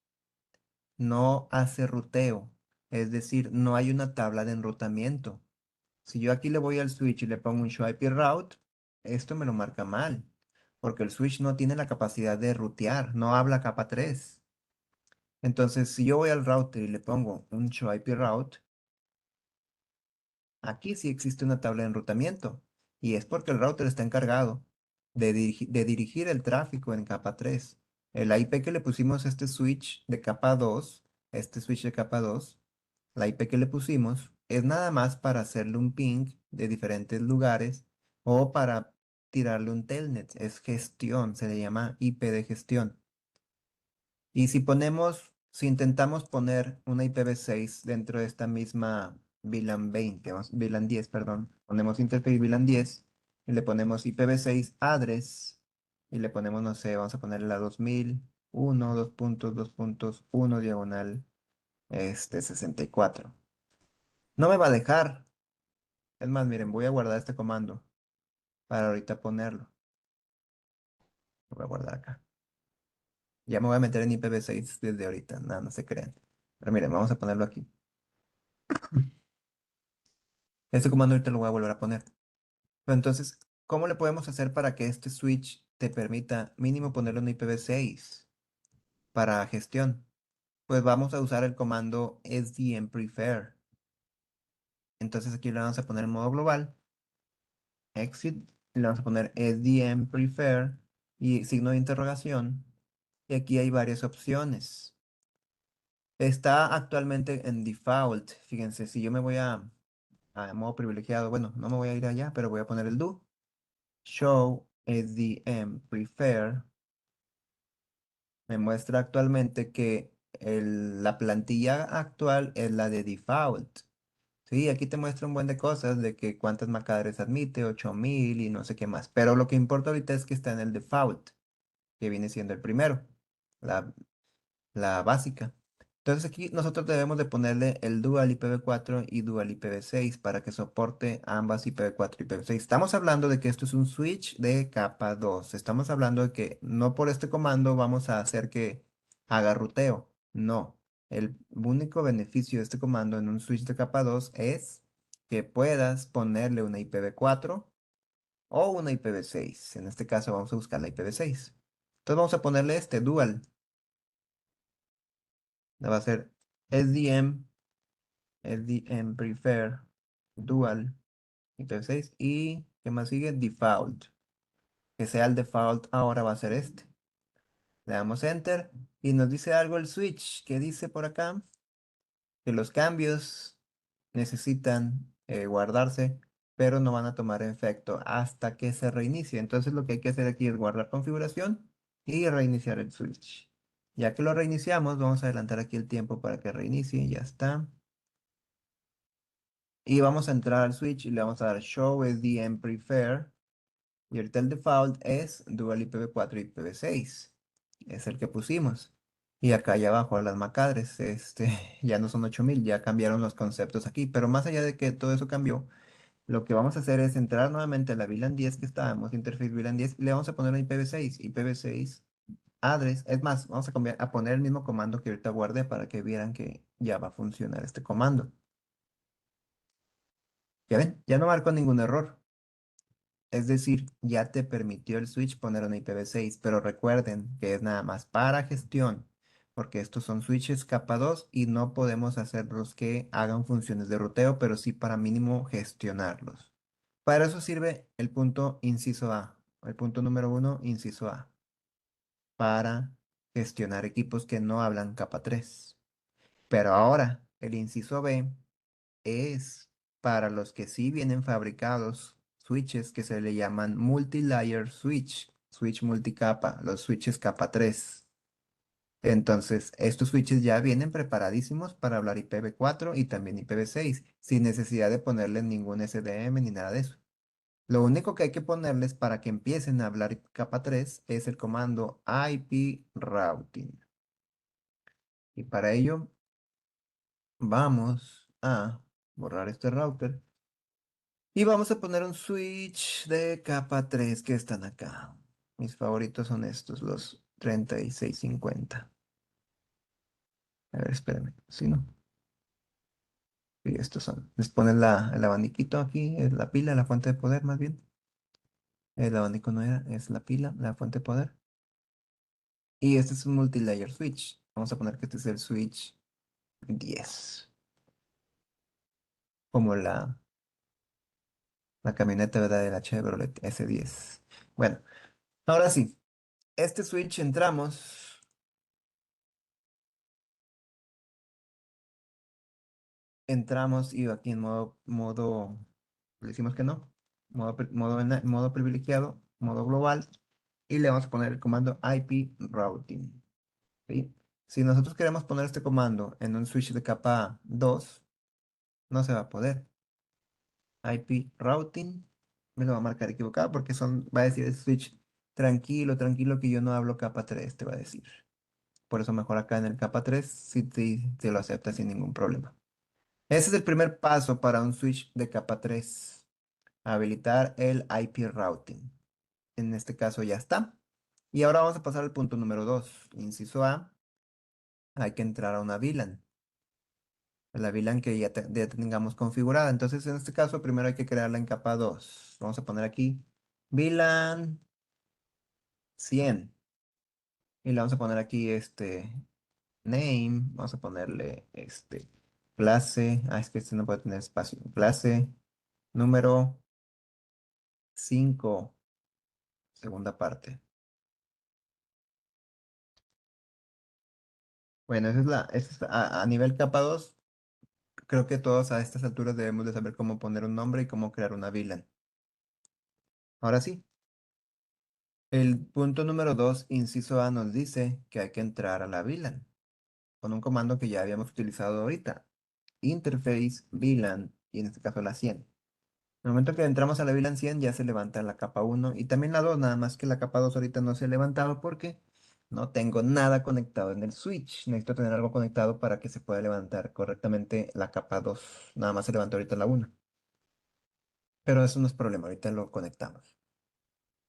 no hace ruteo, es decir, no hay una tabla de enrutamiento. Si yo aquí le voy al switch y le pongo un show IP route, esto me lo marca mal, porque el switch no tiene la capacidad de rutear, no habla capa 3. Entonces, si yo voy al router y le pongo un show IP route, aquí sí existe una tabla de enrutamiento, y es porque el router está encargado de dirigir el tráfico en capa 3. El IP que le pusimos a este switch de capa 2, la IP que le pusimos es nada más para hacerle un ping de diferentes lugares o para tirarle un telnet. Es gestión, se le llama IP de gestión. Y si intentamos poner una IPv6 dentro de esta misma VLAN 20, VLAN 10, perdón, ponemos interface VLAN 10 y le ponemos IPv6 address y le ponemos, no sé, vamos a ponerle la 2001, 2.2.1 diagonal 64. No me va a dejar. Es más, miren, voy a guardar este comando para ahorita ponerlo. Lo voy a guardar acá. Ya me voy a meter en IPv6 desde ahorita, nada, no se crean. Pero miren, vamos a ponerlo aquí. Este comando ahorita lo voy a volver a poner. Pero entonces, ¿cómo le podemos hacer para que este switch te permita mínimo ponerlo en IPv6 para gestión? Pues vamos a usar el comando sdnprefer. Entonces aquí le vamos a poner en modo global, exit, y le vamos a poner sdnprefer y signo de interrogación. Y aquí hay varias opciones. Está actualmente en default. Fíjense, si yo me voy a modo privilegiado, bueno, no me voy a ir allá, pero voy a poner el do. Show sdnprefer me muestra actualmente que la plantilla actual es la de default. Sí, aquí te muestra un buen de cosas de que cuántas macadres admite, 8000 y no sé qué más. Pero lo que importa ahorita es que está en el default, que viene siendo el primero, la, la básica. Entonces aquí nosotros debemos de ponerle el Dual IPv4 y Dual IPv6 para que soporte ambas IPv4 y IPv6. Estamos hablando de que esto es un switch de capa 2. Estamos hablando de que no por este comando vamos a hacer que haga ruteo. No. El único beneficio de este comando en un switch de capa 2 es que puedas ponerle una IPv4 o una IPv6. En este caso vamos a buscar la IPv6. Entonces vamos a ponerle este Dual. Va a ser SDM, SDM Prefer, Dual, IPv6 y ¿qué más sigue? Default. Que sea el default ahora va a ser este. Le damos Enter y nos dice algo el switch. ¿Qué dice por acá? Que los cambios necesitan guardarse, pero no van a tomar efecto hasta que se reinicie. Entonces lo que hay que hacer aquí es guardar configuración y reiniciar el switch. Ya que lo reiniciamos, vamos a adelantar aquí el tiempo para que reinicie. Ya está. Y vamos a entrar al switch y le vamos a dar Show SDM Prefer. Y ahorita el default es Dual IPv4 y IPv6. Es el que pusimos. Y acá allá abajo las macadres, ya no son 8000, ya cambiaron los conceptos aquí. Pero más allá de que todo eso cambió, lo que vamos a hacer es entrar nuevamente a la VLAN 10 que estábamos, interface VLAN 10, y le vamos a poner un IPv6, IPv6 address. Es más, vamos a poner el mismo comando que ahorita guardé para que vieran que ya va a funcionar este comando. Ya ven, ya no marcó ningún error. Es decir, ya te permitió el switch poner una IPv6, pero recuerden que es nada más para gestión, porque estos son switches capa 2 y no podemos hacerlos que hagan funciones de ruteo, pero sí para mínimo gestionarlos. Para eso sirve el punto inciso A, el punto número 1, inciso A, para gestionar equipos que no hablan capa 3. Pero ahora, el inciso B es para los que sí vienen fabricados switches que se le llaman multi-layer switch, switch multicapa, los switches capa 3. Entonces, estos switches ya vienen preparadísimos para hablar IPv4 y también IPv6, sin necesidad de ponerle ningún SDM ni nada de eso. Lo único que hay que ponerles para que empiecen a hablar capa 3 es el comando IP routing. Y para ello, vamos a borrar este router. Y vamos a poner un switch de capa 3 que están acá. Mis favoritos son estos, los 3650. A ver, espérenme. Si no. Y estos son. Les ponen el abaniquito aquí, es la pila, la fuente de poder más bien. El abanico no era, es la pila, la fuente de poder. Y este es un multilayer switch. Vamos a poner que este es el switch 10. Como la camioneta, ¿verdad? De la Chevrolet S10. Bueno, ahora sí. Este switch entramos y aquí en le decimos que no, modo privilegiado, modo global, y le vamos a poner el comando IP routing. ¿Sí? Si nosotros queremos poner este comando en un switch de capa 2 no se va a poder. IP routing, me lo va a marcar equivocado porque va a decir el switch tranquilo, tranquilo que yo no hablo capa 3 te va a decir. Por eso mejor acá en el capa 3 si te lo acepta sin ningún problema. Ese es el primer paso para un switch de capa 3. Habilitar el IP routing. En este caso ya está. Y ahora vamos a pasar al punto número 2. Inciso A, hay que entrar a una VLAN. La VLAN que ya tengamos configurada. Entonces, en este caso, primero hay que crearla en capa 2. Vamos a poner aquí VLAN 100. Y le vamos a poner aquí name. Vamos a ponerle clase. Ah, es que este no puede tener espacio. Clase número 5, segunda parte. Bueno, a nivel capa 2. Creo que todos a estas alturas debemos de saber cómo poner un nombre y cómo crear una VLAN. Ahora sí, el punto número 2, inciso A, nos dice que hay que entrar a la VLAN con un comando que ya habíamos utilizado ahorita. Interface VLAN, y en este caso la 100. En el momento que entramos a la VLAN 100 ya se levanta la capa 1 y también la 2, nada más que la capa 2 ahorita no se ha levantado porque no tengo nada conectado en el switch. Necesito tener algo conectado para que se pueda levantar correctamente la capa 2. Nada más se levantó ahorita la 1. Pero eso no es problema, ahorita lo conectamos.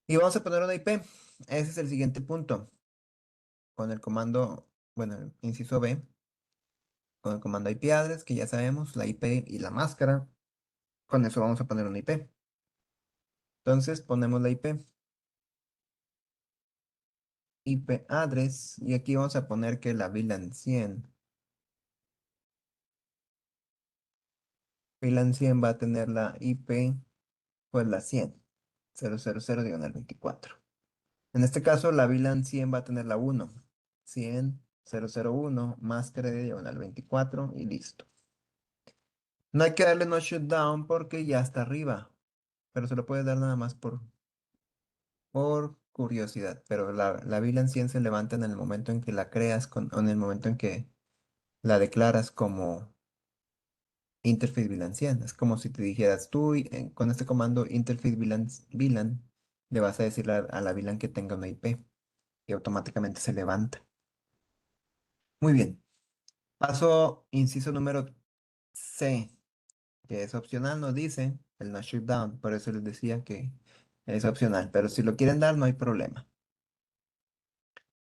Y vamos a poner una IP. Ese es el siguiente punto. Con el comando, bueno, el inciso B, con el comando IP address, que ya sabemos, la IP y la máscara. Con eso vamos a poner una IP. Entonces ponemos la IP address, y aquí vamos a poner que la VLAN 100 va a tener la IP, pues la 100.000/24. En este caso, la VLAN 100 va a tener la 100.001 máscara de diagonal 24 y listo. No hay que darle no shutdown porque ya está arriba, pero se lo puedes dar nada más por curiosidad. Pero la VLAN 100 se levanta en el momento en que la creas o en el momento en que la declaras como interface VLAN 100. Es como si te dijeras tú con este comando interface VLAN, le vas a decir a la VLAN que tenga una IP y automáticamente se levanta. Muy bien. Paso inciso número C, que es opcional, nos dice el no shutdown. Por eso les decía que es opcional, pero si lo quieren dar, no hay problema.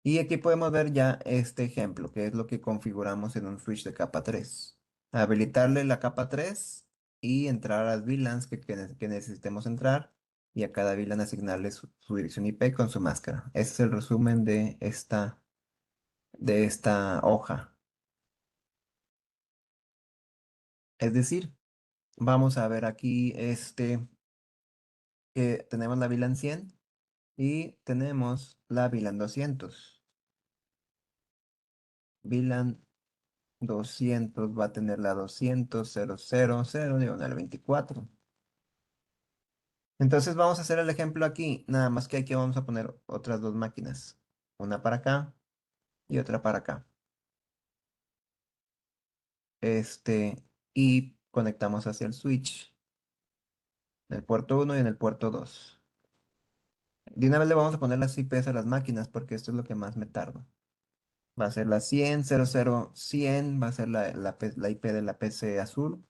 Y aquí podemos ver ya este ejemplo, que es lo que configuramos en un switch de capa 3. Habilitarle la capa 3 y entrar a las VLANs que necesitemos entrar, y a cada VLAN asignarle su dirección IP con su máscara. Ese es el resumen de esta hoja. Es decir, vamos a ver aquí que tenemos la VLAN 100 y tenemos la VLAN 200. VLAN 200 va a tener la 200.000 diagonal 24. Entonces vamos a hacer el ejemplo aquí, nada más que aquí vamos a poner otras dos máquinas, una para acá y otra para acá. Y conectamos hacia el switch en el puerto 1 y en el puerto 2. De una vez le vamos a poner las IPs a las máquinas porque esto es lo que más me tarda. Va a ser la 100.00100, va a ser la IP de la PC azul,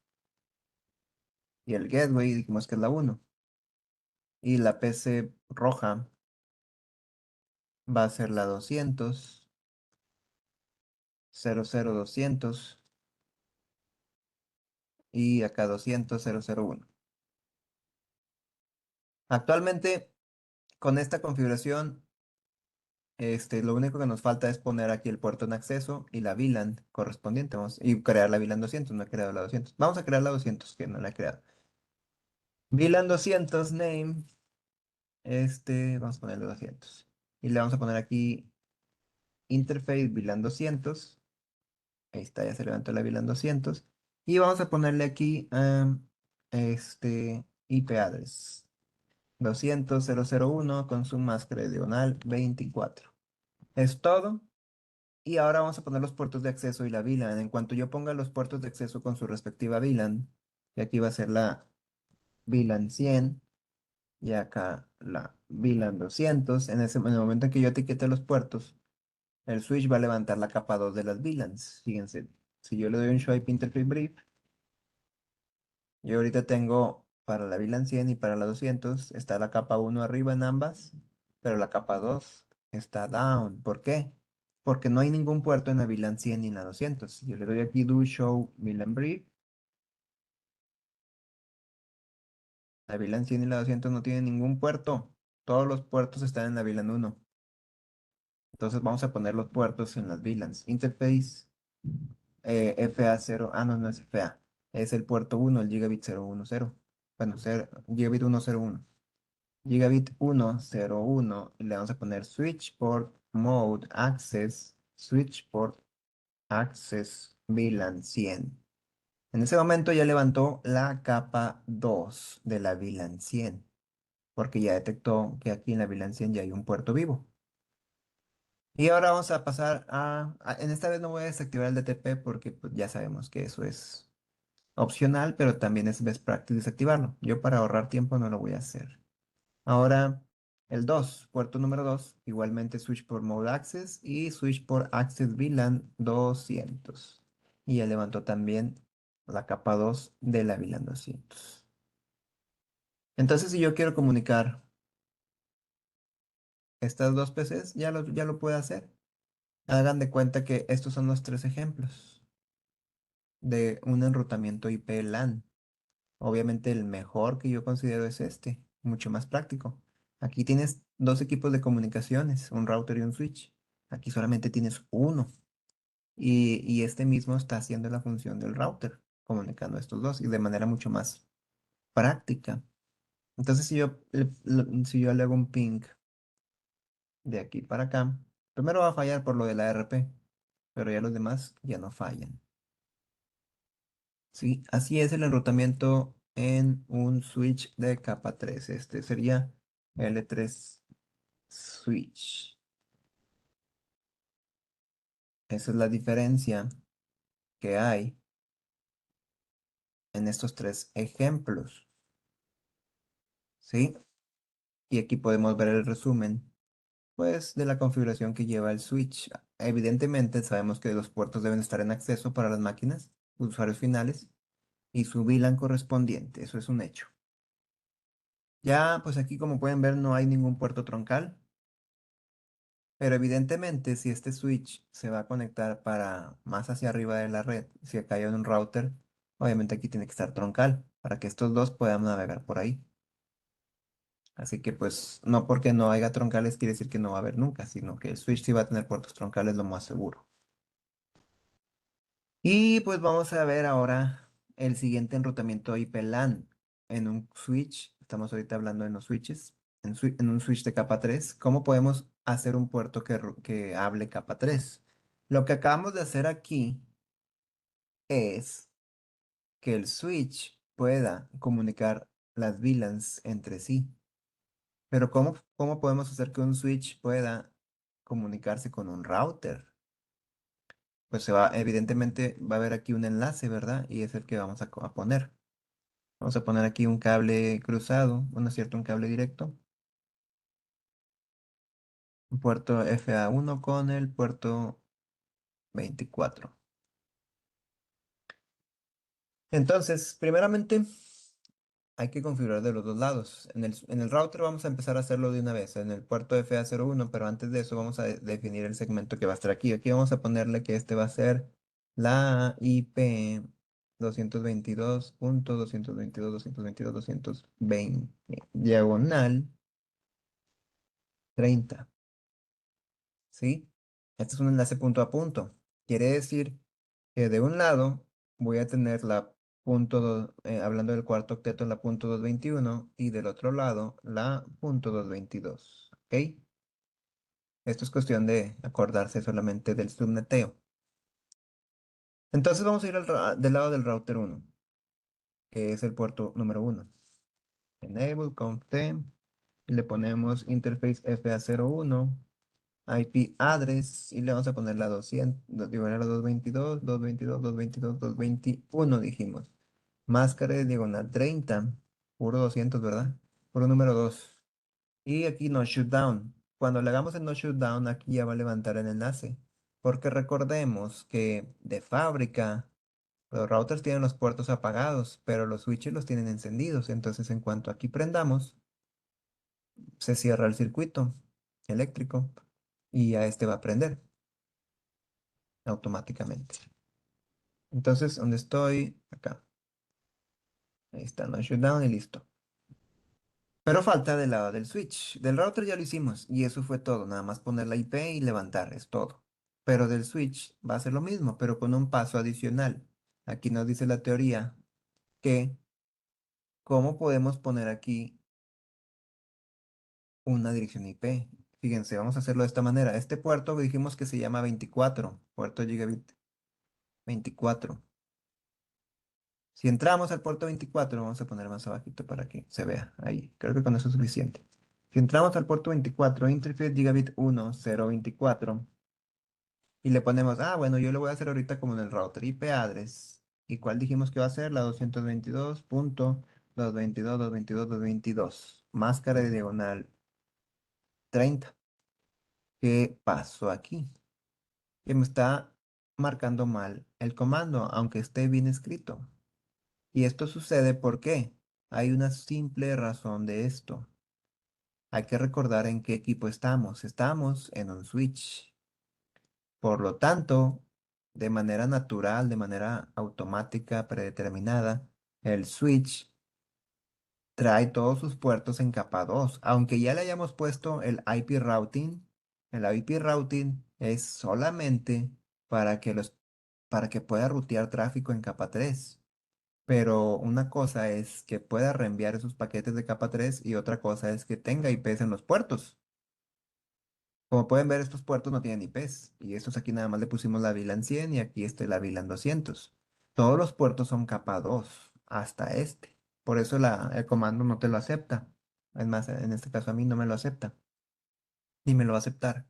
y el gateway dijimos que es la 1. Y la PC roja va a ser la 200.00200, y acá 200.001. Actualmente, con esta configuración, lo único que nos falta es poner aquí el puerto en acceso y la VLAN correspondiente. Y crear la VLAN 200. No he creado la 200. Vamos a crear la 200, que no la he creado. VLAN 200 name. Vamos a ponerle 200. Y le vamos a poner aquí interface VLAN 200. Ahí está, ya se levantó la VLAN 200. Y vamos a ponerle aquí IP address 200.001 con su máscara diagonal 24. Es todo. Y ahora vamos a poner los puertos de acceso y la VLAN. En cuanto yo ponga los puertos de acceso con su respectiva VLAN, y aquí va a ser la VLAN 100 y acá la VLAN 200, en el momento en que yo etiquete los puertos, el switch va a levantar la capa 2 de las VLANs. Fíjense, si yo le doy un show IP interface brief, yo ahorita tengo para la VLAN 100 y para la 200, está la capa 1 arriba en ambas, pero la capa 2 está down. ¿Por qué? Porque no hay ningún puerto en la VLAN 100 ni en la 200. Si yo le doy aquí do show VLAN brief, la VLAN 100 y la 200 no tienen ningún puerto. Todos los puertos están en la VLAN 1. Entonces vamos a poner los puertos en las VLANs. Interface FA0. Ah, no, no es FA. Es el puerto 1, el gigabit 010. Bueno, gigabit 101. Gigabit 101. Y le vamos a poner switch port mode access. Switch port access VLAN 100. En ese momento ya levantó la capa 2 de la VLAN 100, porque ya detectó que aquí en la VLAN 100 ya hay un puerto vivo. Y ahora vamos a pasar en esta vez no voy a desactivar el DTP porque pues, ya sabemos que eso es opcional, pero también es best practice desactivarlo. Yo para ahorrar tiempo no lo voy a hacer. Ahora el 2 puerto número 2 igualmente switch por mode access y switch por access VLAN 200. Y ya levantó también la capa 2 de la VLAN 200. Entonces, si yo quiero comunicar estas dos PCs, ya lo puedo hacer. Hagan de cuenta que estos son los tres ejemplos de un enrutamiento IP LAN. Obviamente el mejor que yo considero es este, mucho más práctico. Aquí tienes dos equipos de comunicaciones, un router y un switch. Aquí solamente tienes uno. Y este mismo está haciendo la función del router, comunicando estos dos y de manera mucho más práctica. Entonces, si yo le hago un ping de aquí para acá, primero va a fallar por lo de la RP, pero ya los demás ya no fallan. Sí, así es el enrutamiento en un switch de capa 3. Este sería L3 switch. Esa es la diferencia que hay en estos tres ejemplos. ¿Sí? Y aquí podemos ver el resumen, pues, de la configuración que lleva el switch. Evidentemente, sabemos que los puertos deben estar en acceso para las máquinas, usuarios finales, y su VLAN correspondiente. Eso es un hecho. Ya, pues aquí como pueden ver no hay ningún puerto troncal, pero evidentemente si este switch se va a conectar para más hacia arriba de la red, si acá hay un router, obviamente aquí tiene que estar troncal para que estos dos puedan navegar por ahí. Así que pues no porque no haya troncales quiere decir que no va a haber nunca, sino que el switch sí va a tener puertos troncales lo más seguro. Y pues vamos a ver ahora el siguiente enrutamiento IP LAN en un switch. Estamos ahorita hablando de los switches. En un switch de capa 3, ¿cómo podemos hacer un puerto que hable capa 3? Lo que acabamos de hacer aquí es que el switch pueda comunicar las VLANs entre sí. Pero ¿cómo podemos hacer que un switch pueda comunicarse con un router? Pues evidentemente va a haber aquí un enlace, ¿verdad? Y es el que vamos a poner. Vamos a poner aquí un cable cruzado, ¿no es cierto? Un cable directo. Un puerto FA1 con el puerto 24. Entonces, primeramente, hay que configurar de los dos lados. En el router vamos a empezar a hacerlo de una vez, en el puerto FA01, pero antes de eso vamos a definir el segmento que va a estar aquí. Aquí vamos a ponerle que este va a ser la IP 222.222.222.220 diagonal 30. ¿Sí? Este es un enlace punto a punto. Quiere decir que de un lado voy a tener hablando del cuarto octeto, la punto 221 y del otro lado la punto 222. ¿Ok? Esto es cuestión de acordarse solamente del subneteo. Entonces vamos a ir del lado del router 1, que es el puerto número 1. Enable conft y le ponemos interface FA01 IP address y le vamos a poner la 200, diagonal a 222, 222, 222, 221 dijimos. Máscara de diagonal 30, puro 200, ¿verdad? Puro número 2. Y aquí no shutdown. Cuando le hagamos el no shutdown, aquí ya va a levantar el enlace. Porque recordemos que de fábrica los routers tienen los puertos apagados, pero los switches los tienen encendidos. Entonces, en cuanto aquí prendamos, se cierra el circuito eléctrico y ya este va a aprender automáticamente. Entonces, ¿dónde estoy? Acá. Ahí está, no shutdown y listo. Pero falta del lado del switch. Del router ya lo hicimos y eso fue todo. Nada más poner la IP y levantar, es todo. Pero del switch va a ser lo mismo, pero con un paso adicional. Aquí nos dice la teoría que cómo podemos poner aquí una dirección IP. Fíjense, vamos a hacerlo de esta manera. Este puerto dijimos que se llama 24, puerto gigabit 24. Si entramos al puerto 24, vamos a poner más abajito para que se vea ahí. Creo que con eso es suficiente. Si entramos al puerto 24, interface gigabit 1024, y le ponemos, bueno, yo lo voy a hacer ahorita como en el router IP address. ¿Y cuál dijimos que va a ser? La 222.222.222.222. Máscara de diagonal 30. ¿Qué pasó aquí? Que me está marcando mal el comando, aunque esté bien escrito. Y esto sucede porque hay una simple razón de esto. Hay que recordar en qué equipo estamos. Estamos en un switch. Por lo tanto, de manera natural, de manera automática, predeterminada, el switch trae todos sus puertos en capa 2. Aunque ya le hayamos puesto el IP routing es solamente para que para que pueda rutear tráfico en capa 3. Pero una cosa es que pueda reenviar esos paquetes de capa 3 y otra cosa es que tenga IPs en los puertos. Como pueden ver, estos puertos no tienen IPs. Y estos aquí nada más le pusimos la VLAN 100 y aquí este la VLAN 200. Todos los puertos son capa 2 hasta este. Por eso el comando no te lo acepta. Es más, en este caso a mí no me lo acepta. Ni me lo va a aceptar.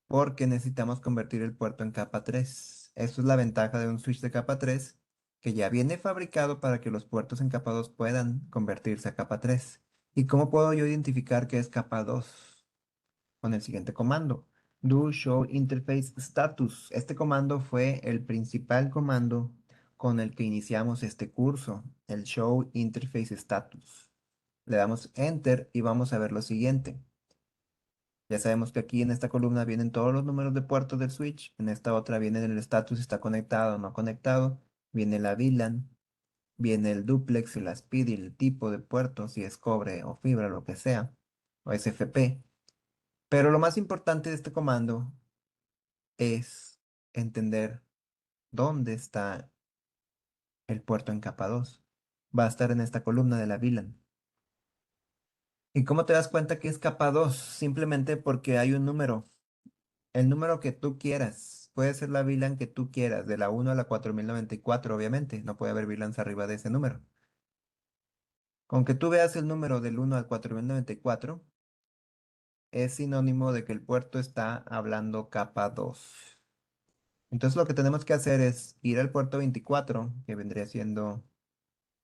Porque necesitamos convertir el puerto en capa 3. Esto es la ventaja de un switch de capa 3, que ya viene fabricado para que los puertos en capa 2 puedan convertirse a capa 3. ¿Y cómo puedo yo identificar que es capa 2? Con el siguiente comando, do show interface status. Este comando fue el principal comando con el que iniciamos este curso, el show interface status. Le damos enter y vamos a ver lo siguiente. Ya sabemos que aquí en esta columna vienen todos los números de puertos del switch, en esta otra viene el status si está conectado o no conectado, viene la VLAN, viene el duplex, el speed y el tipo de puerto, si es cobre o fibra, lo que sea, o SFP. Pero lo más importante de este comando es entender dónde está el puerto en capa 2. Va a estar en esta columna de la VLAN. ¿Y cómo te das cuenta que es capa 2? Simplemente porque hay un número, el número que tú quieras. Puede ser la VLAN que tú quieras, de la 1 a la 4094, obviamente. No puede haber VLANs arriba de ese número. Con que tú veas el número del 1 al 4094, es sinónimo de que el puerto está hablando capa 2. Entonces lo que tenemos que hacer es ir al puerto 24, que vendría siendo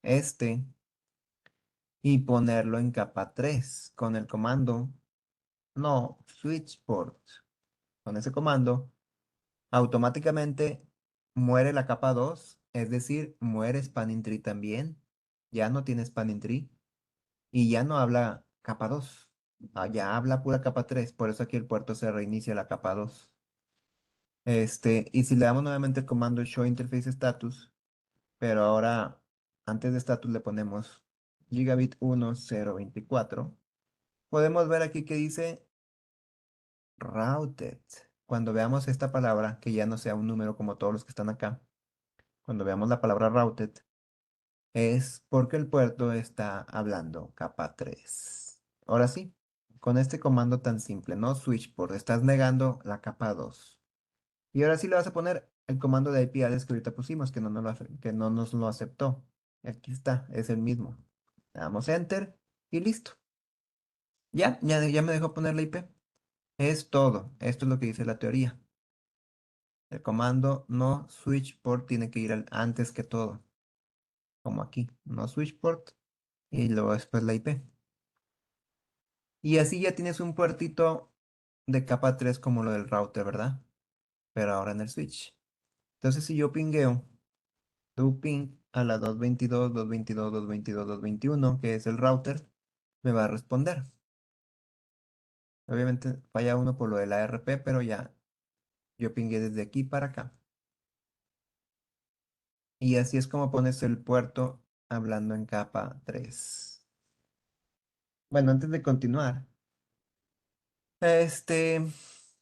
este, y ponerlo en capa 3 con el comando no switch port. Con ese comando automáticamente muere la capa 2, es decir, muere spanning tree también. Ya no tiene spanning tree y ya no habla capa 2. Ya habla pura capa 3, por eso aquí el puerto se reinicia la capa 2. Y si le damos nuevamente el comando show interface status, pero ahora antes de status le ponemos gigabit 1024. Podemos ver aquí que dice routed. Cuando veamos esta palabra, que ya no sea un número como todos los que están acá, cuando veamos la palabra routed, es porque el puerto está hablando capa 3. Ahora sí, con este comando tan simple, no switch port, estás negando la capa 2. Y ahora sí le vas a poner el comando de IP address que ahorita pusimos, que no nos lo aceptó. Aquí está, es el mismo. Le damos enter y listo. Ya me dejó poner la IP. Es todo. Esto es lo que dice la teoría. El comando no switch port tiene que ir antes que todo. Como aquí. No switch port y luego después la IP. Y así ya tienes un puertito de capa 3 como lo del router, ¿verdad? Pero ahora en el switch. Entonces si yo pingueo tu ping a la 222.222.222.221, que es el router, me va a responder. Obviamente falla uno por lo de la RP, pero ya yo pingué desde aquí para acá. Y así es como pones el puerto hablando en capa 3. Bueno, antes de continuar, este,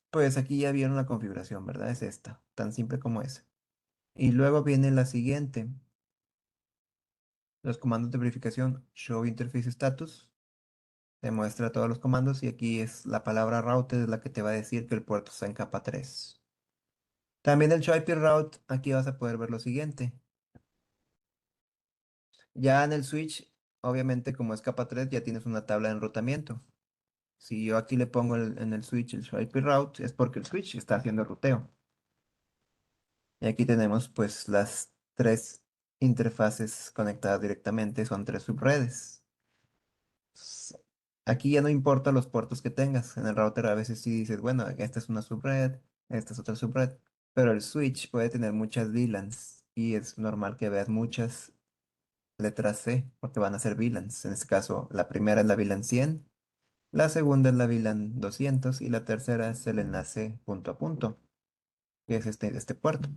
pues aquí ya vieron la configuración, ¿verdad? Es esta, tan simple como es. Y luego viene la siguiente, los comandos de verificación, show interface status, te muestra todos los comandos y aquí es la palabra route es la que te va a decir que el puerto está en capa 3. También el show IP route, aquí vas a poder ver lo siguiente. Ya en el switch, obviamente como es capa 3 ya tienes una tabla de enrutamiento. Si yo aquí le pongo en el switch el show IP route, es porque el switch está haciendo ruteo. Y aquí tenemos pues las tres interfaces conectadas directamente, son tres subredes. S- Aquí ya no importa los puertos que tengas. En el router a veces sí dices, bueno, esta es una subred, esta es otra subred, pero el switch puede tener muchas VLANs y es normal que veas muchas letras C porque van a ser VLANs. En este caso, la primera es la VLAN 100, la segunda es la VLAN 200 y la tercera es el enlace punto a punto, que es este puerto.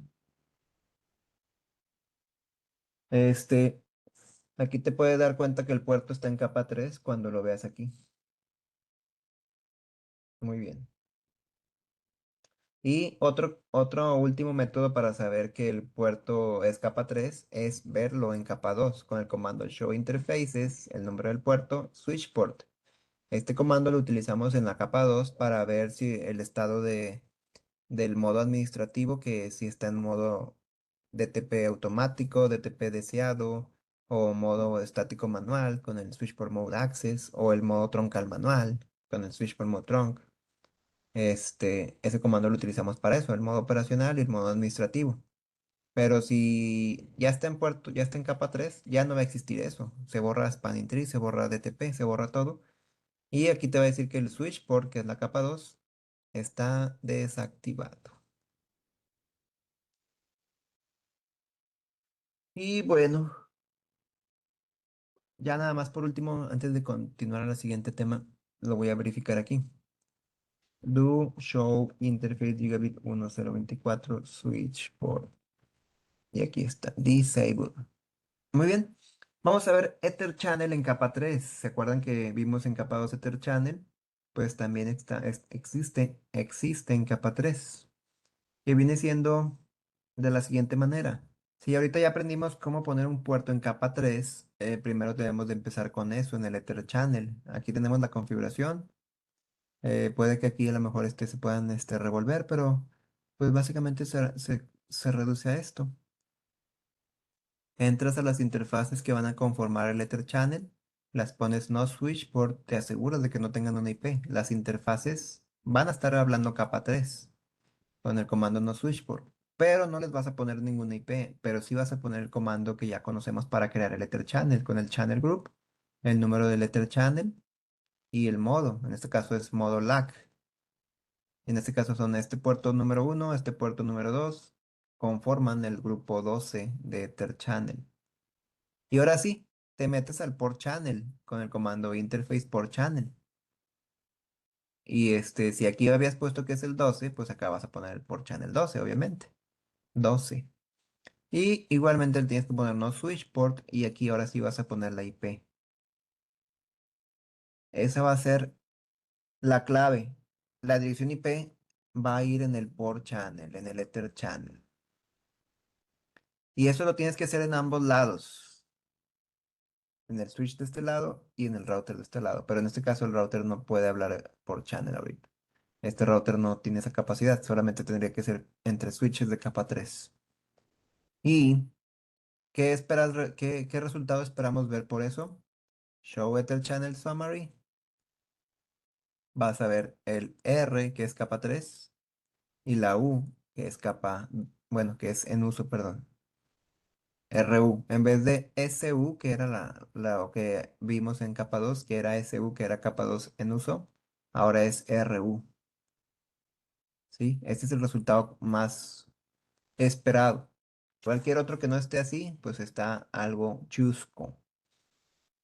Este, Aquí te puedes dar cuenta que el puerto está en capa 3 cuando lo veas aquí. Muy bien. Y otro último método para saber que el puerto es capa 3 es verlo en capa 2 con el comando show interfaces, el nombre del puerto, switch port. Este comando lo utilizamos en la capa 2 para ver si el estado del modo administrativo, que si está en modo DTP automático, DTP deseado, o modo estático manual con el switch por mode access, o el modo troncal manual con el switch por mode trunk. Ese comando lo utilizamos para eso, el modo operacional y el modo administrativo. Pero si ya está en puerto, ya está en capa 3 ya no va a existir eso. Se borra spanning tree, se borra DTP, se borra todo. Y aquí te va a decir que el switch port, que es la capa 2 está desactivado. Y bueno, ya nada más por último, antes de continuar al siguiente tema, lo voy a verificar aquí. Do show interface gigabit 1024 switch port. Y aquí está, disable. Muy bien. Vamos a ver Ether Channel en capa 3. ¿Se acuerdan que vimos en capa 2 Ether Channel? Pues también existe en capa 3, que viene siendo de la siguiente manera. Si ahorita ya aprendimos cómo poner un puerto en capa 3, primero debemos de empezar con eso en el Ether Channel. Aquí tenemos la configuración. Puede que aquí a lo mejor se puedan revolver, pero pues básicamente se reduce a esto. Entras a las interfaces que van a conformar el Ether Channel, las pones no switch por, te aseguras de que no tengan una IP. Las interfaces van a estar hablando capa 3 con el comando no switch port, pero no les vas a poner ninguna IP, pero sí vas a poner el comando que ya conocemos para crear el Ether Channel con el channel group, el número del Ether Channel y el modo. En este caso es modo LAC. En este caso son este puerto número uno, este puerto número 2 conforman el grupo 12 de Ether Channel. Y ahora sí, te metes al port channel con el comando interface port channel. Y si aquí habías puesto que es el 12, pues acá vas a poner el port channel 12, obviamente. 12. Y igualmente le tienes que poner no switch port y aquí ahora sí vas a poner la IP. Esa va a ser la clave. La dirección IP va a ir en el port channel, en el Ether channel. Y eso lo tienes que hacer en ambos lados. En el switch de este lado y en el router de este lado. Pero en este caso el router no puede hablar por channel ahorita. Este router no tiene esa capacidad, solamente tendría que ser entre switches de capa 3. ¿Y qué resultado esperamos ver por eso? Show Ether Channel Summary. Vas a ver el R, que es capa 3, y la U, que es bueno, que es en uso, perdón. RU, en vez de SU, que era lo que vimos en capa 2, que era SU, que era capa 2 en uso, ahora es RU. ¿Sí? Este es el resultado más esperado. Cualquier otro que no esté así, pues está algo chusco.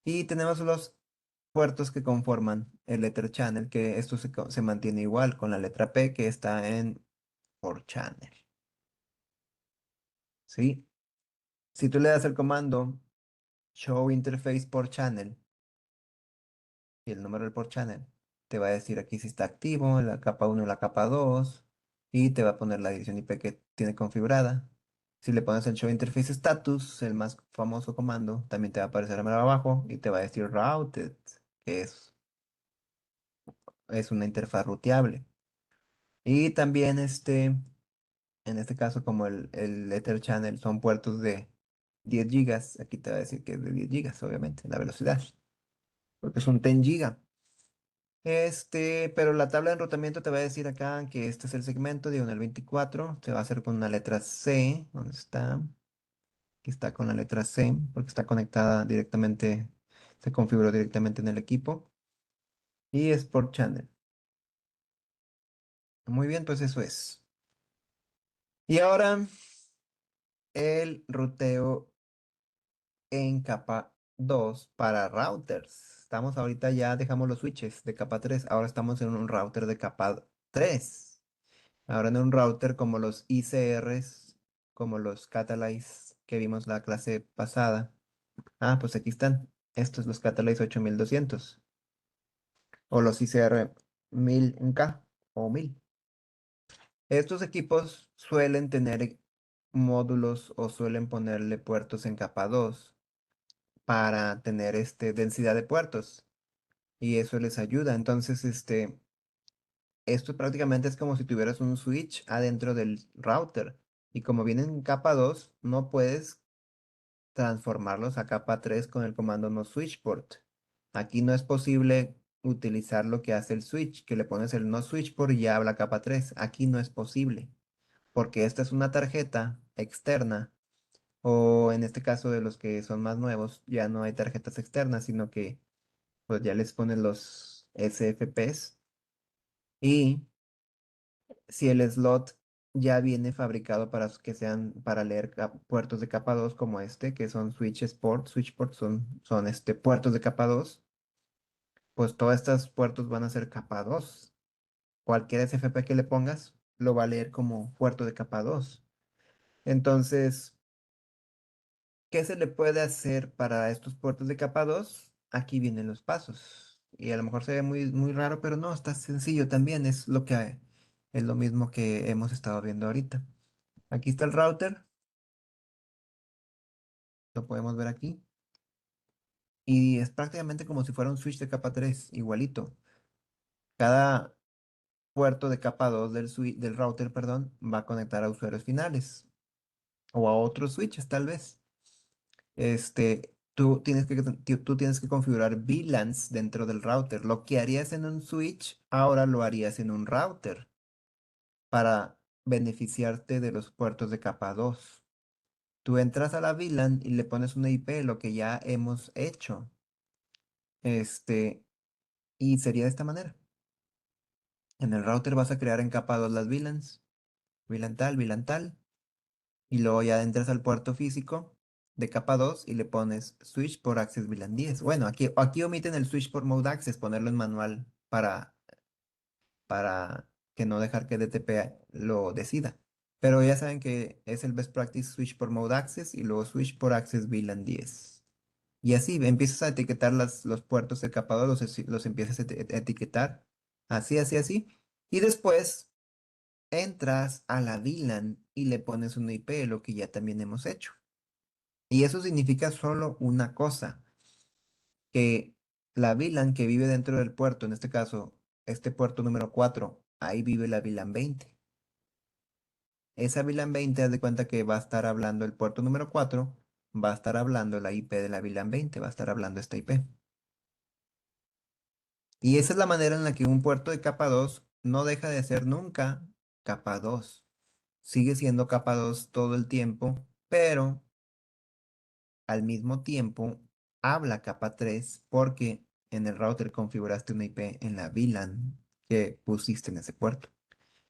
Y tenemos puertos que conforman el Ether Channel, que esto se mantiene igual con la letra P que está en por channel. ¿Sí? Si tú le das el comando show interface por channel y el número del por channel, te va a decir aquí si está activo, la capa 1 y la capa 2, y te va a poner la dirección IP que tiene configurada. Si le pones el show interface status, el más famoso comando, también te va a aparecer abajo y te va a decir routed, que es una interfaz ruteable. Y también en este caso, como el Ether Channel son puertos de 10 gigas, aquí te va a decir que es de 10 gigas, obviamente, la velocidad, porque es un 10 giga. Pero la tabla de enrutamiento te va a decir acá que este es el segmento diagonal 24, te va a hacer con una letra C, ¿dónde está? Aquí está con la letra C, porque está conectada directamente, se configuró directamente en el equipo, y es por channel. Muy bien, pues eso es. Y ahora el ruteo en capa 2 para routers. Estamos ahorita ya dejamos los switches de capa 3. Ahora estamos en un router de capa 3. Ahora en un router como los ICRs, como los Catalyze que vimos la clase pasada. Ah, pues aquí están. Estos los Catalyze 8200 o los ICR 1000K o 1000. Estos equipos suelen tener módulos o suelen ponerle puertos en capa 2 para tener densidad de puertos y eso les ayuda. Entonces, esto prácticamente es como si tuvieras un switch adentro del router y como vienen en capa 2 no puedes transformarlos a capa 3 con el comando no switch port. Aquí no es posible utilizar lo que hace el switch, que le pones el no switch port y ya habla capa 3. Aquí no es posible porque esta es una tarjeta externa. O en este caso de los que son más nuevos, ya no hay tarjetas externas, sino que pues ya les ponen los SFPs. Y si el slot ya viene fabricado para que sean para leer puertos de capa 2 como que son switch port son puertos de capa 2, pues todos estos puertos van a ser capa 2. Cualquier SFP que le pongas lo va a leer como puerto de capa 2. Entonces, ¿qué se le puede hacer para estos puertos de capa 2? Aquí vienen los pasos. Y a lo mejor se ve muy, muy raro, pero no, está sencillo también. Es lo mismo que hemos estado viendo ahorita. Aquí está el router, lo podemos ver aquí. Y es prácticamente como si fuera un switch de capa 3, igualito. Cada puerto de capa 2 del router, perdón, va a conectar a usuarios finales o a otros switches tal vez. Tú tienes que configurar VLANs dentro del router. Lo que harías en un switch, ahora lo harías en un router para beneficiarte de los puertos de capa 2. Tú entras a la VLAN y le pones una IP, lo que ya hemos hecho. Este, y sería de esta manera. En el router vas a crear en capa 2 las VLANs, VLAN tal, y luego ya entras al puerto físico de capa 2 y le pones switch por access VLAN 10. Bueno, aquí omiten el switch por mode access, ponerlo en manual para que no dejar que DTP lo decida. Pero ya saben que es el best practice switch por mode access y luego switch por access VLAN 10. Y así empiezas a etiquetar los puertos de capa 2, los empiezas a etiquetar así, así, así. Y después entras a la VLAN y le pones una IP, lo que ya también hemos hecho. Y eso significa solo una cosa, que la VLAN que vive dentro del puerto, en este caso, este puerto número 4, ahí vive la VLAN 20. Esa VLAN 20, haz de cuenta que va a estar hablando el puerto número 4, va a estar hablando la IP de la VLAN 20, va a estar hablando esta IP. Y esa es la manera en la que un puerto de capa 2 no deja de ser nunca capa 2. Sigue siendo capa 2 todo el tiempo, pero al mismo tiempo habla capa 3 porque en el router configuraste una IP en la VLAN que pusiste en ese puerto.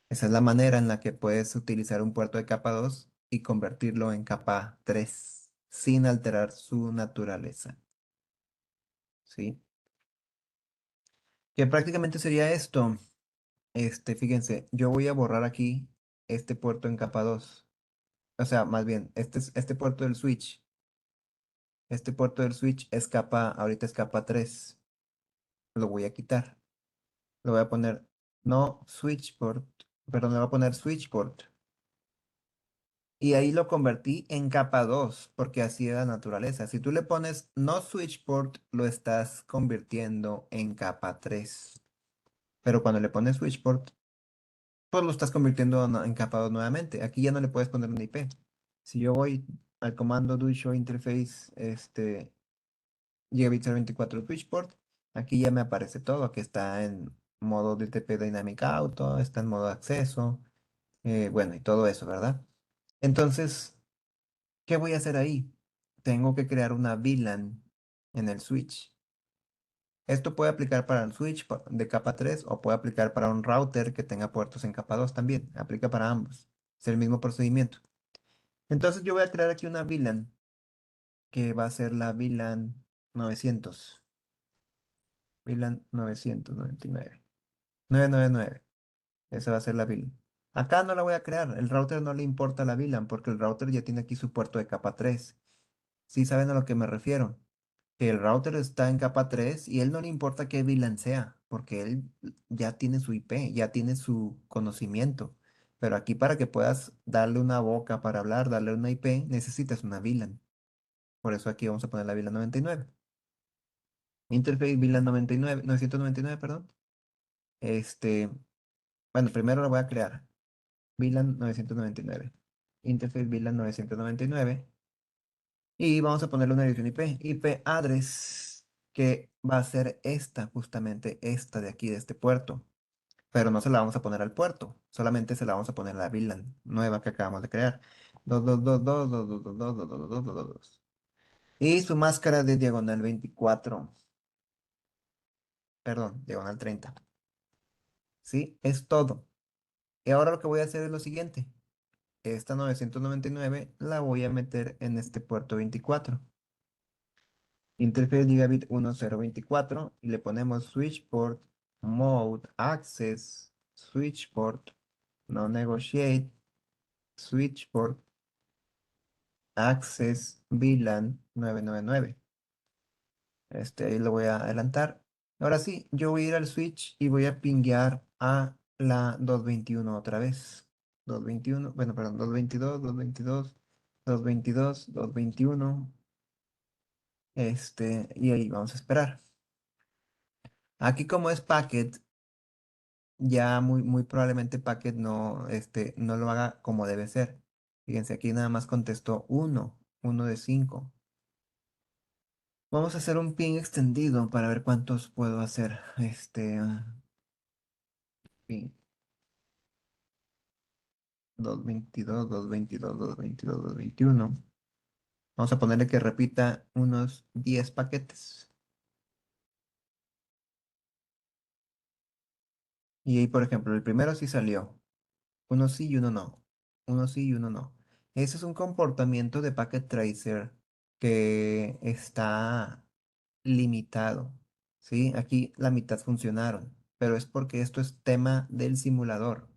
Esa es la manera en la que puedes utilizar un puerto de capa 2 y convertirlo en capa 3 sin alterar su naturaleza. ¿Sí? Que prácticamente sería esto. Fíjense, yo voy a borrar aquí este puerto en capa 2. O sea, más bien, este puerto del switch. Este puerto del switch es capa, ahorita es capa 3. Lo voy a quitar. Lo voy a poner no switch port, perdón, le voy a poner switch port. Y ahí lo convertí en capa 2 porque así es la naturaleza. Si tú le pones no switch port, lo estás convirtiendo en capa 3. Pero cuando le pones switch port, pues lo estás convirtiendo en capa 2 nuevamente. Aquí ya no le puedes poner una IP. Si yo voy al comando do show interface, Gigabit 024 switch port, aquí ya me aparece todo. Aquí está en modo DTP Dynamic Auto, está en modo acceso, bueno, y todo eso, ¿verdad? Entonces, ¿qué voy a hacer ahí? Tengo que crear una VLAN en el switch. Esto puede aplicar para el switch de capa 3 o puede aplicar para un router que tenga puertos en capa 2 también. Aplica para ambos. Es el mismo procedimiento. Entonces yo voy a crear aquí una VLAN que va a ser la VLAN 900. VLAN 999. 999. Esa va a ser la VLAN. Acá no la voy a crear. El router no le importa la VLAN porque el router ya tiene aquí su puerto de capa 3. ¿Sí saben a lo que me refiero? Que el router está en capa 3 y él no le importa qué VLAN sea, porque él ya tiene su IP, ya tiene su conocimiento. Pero aquí para que puedas darle una boca para hablar, darle una IP, necesitas una VLAN. Por eso aquí vamos a poner la VLAN 99. Interface VLAN 99, 999, perdón. Este, bueno, primero la voy a crear. VLAN 999. Interface VLAN 999. Y vamos a ponerle una dirección IP. IP address, que va a ser esta, justamente esta de aquí, de este puerto. Pero no se la vamos a poner al puerto. Solamente se la vamos a poner a la VLAN nueva que acabamos de crear. 222.222.222.222. Y su máscara de diagonal 24. Perdón, diagonal 30. ¿Sí? Es todo. Y ahora lo que voy a hacer es lo siguiente. Esta 999 la voy a meter en este puerto 24. Interface Gigabit 1024 y le ponemos switch port, mode, access, switch port, no negotiate, switch port, access, VLAN 999. Ahí lo voy a adelantar. Ahora sí, yo voy a ir al switch y voy a pinguear a la 221 otra vez. 221, bueno, perdón, 222, 222, 222, 221. Y ahí vamos a esperar. Aquí como es packet, ya muy probablemente Packet no lo haga como debe ser. Fíjense, aquí nada más contestó uno de 5. Vamos a hacer un ping extendido para ver cuántos puedo hacer. Ping 222, 222, 222, 221. Vamos a ponerle que repita unos 10 paquetes. Y ahí, por ejemplo, el primero sí salió. Uno sí y uno no. Uno sí y uno no. Ese es un comportamiento de Packet Tracer que está limitado. ¿Sí? Aquí la mitad funcionaron, pero es porque esto es tema del simulador.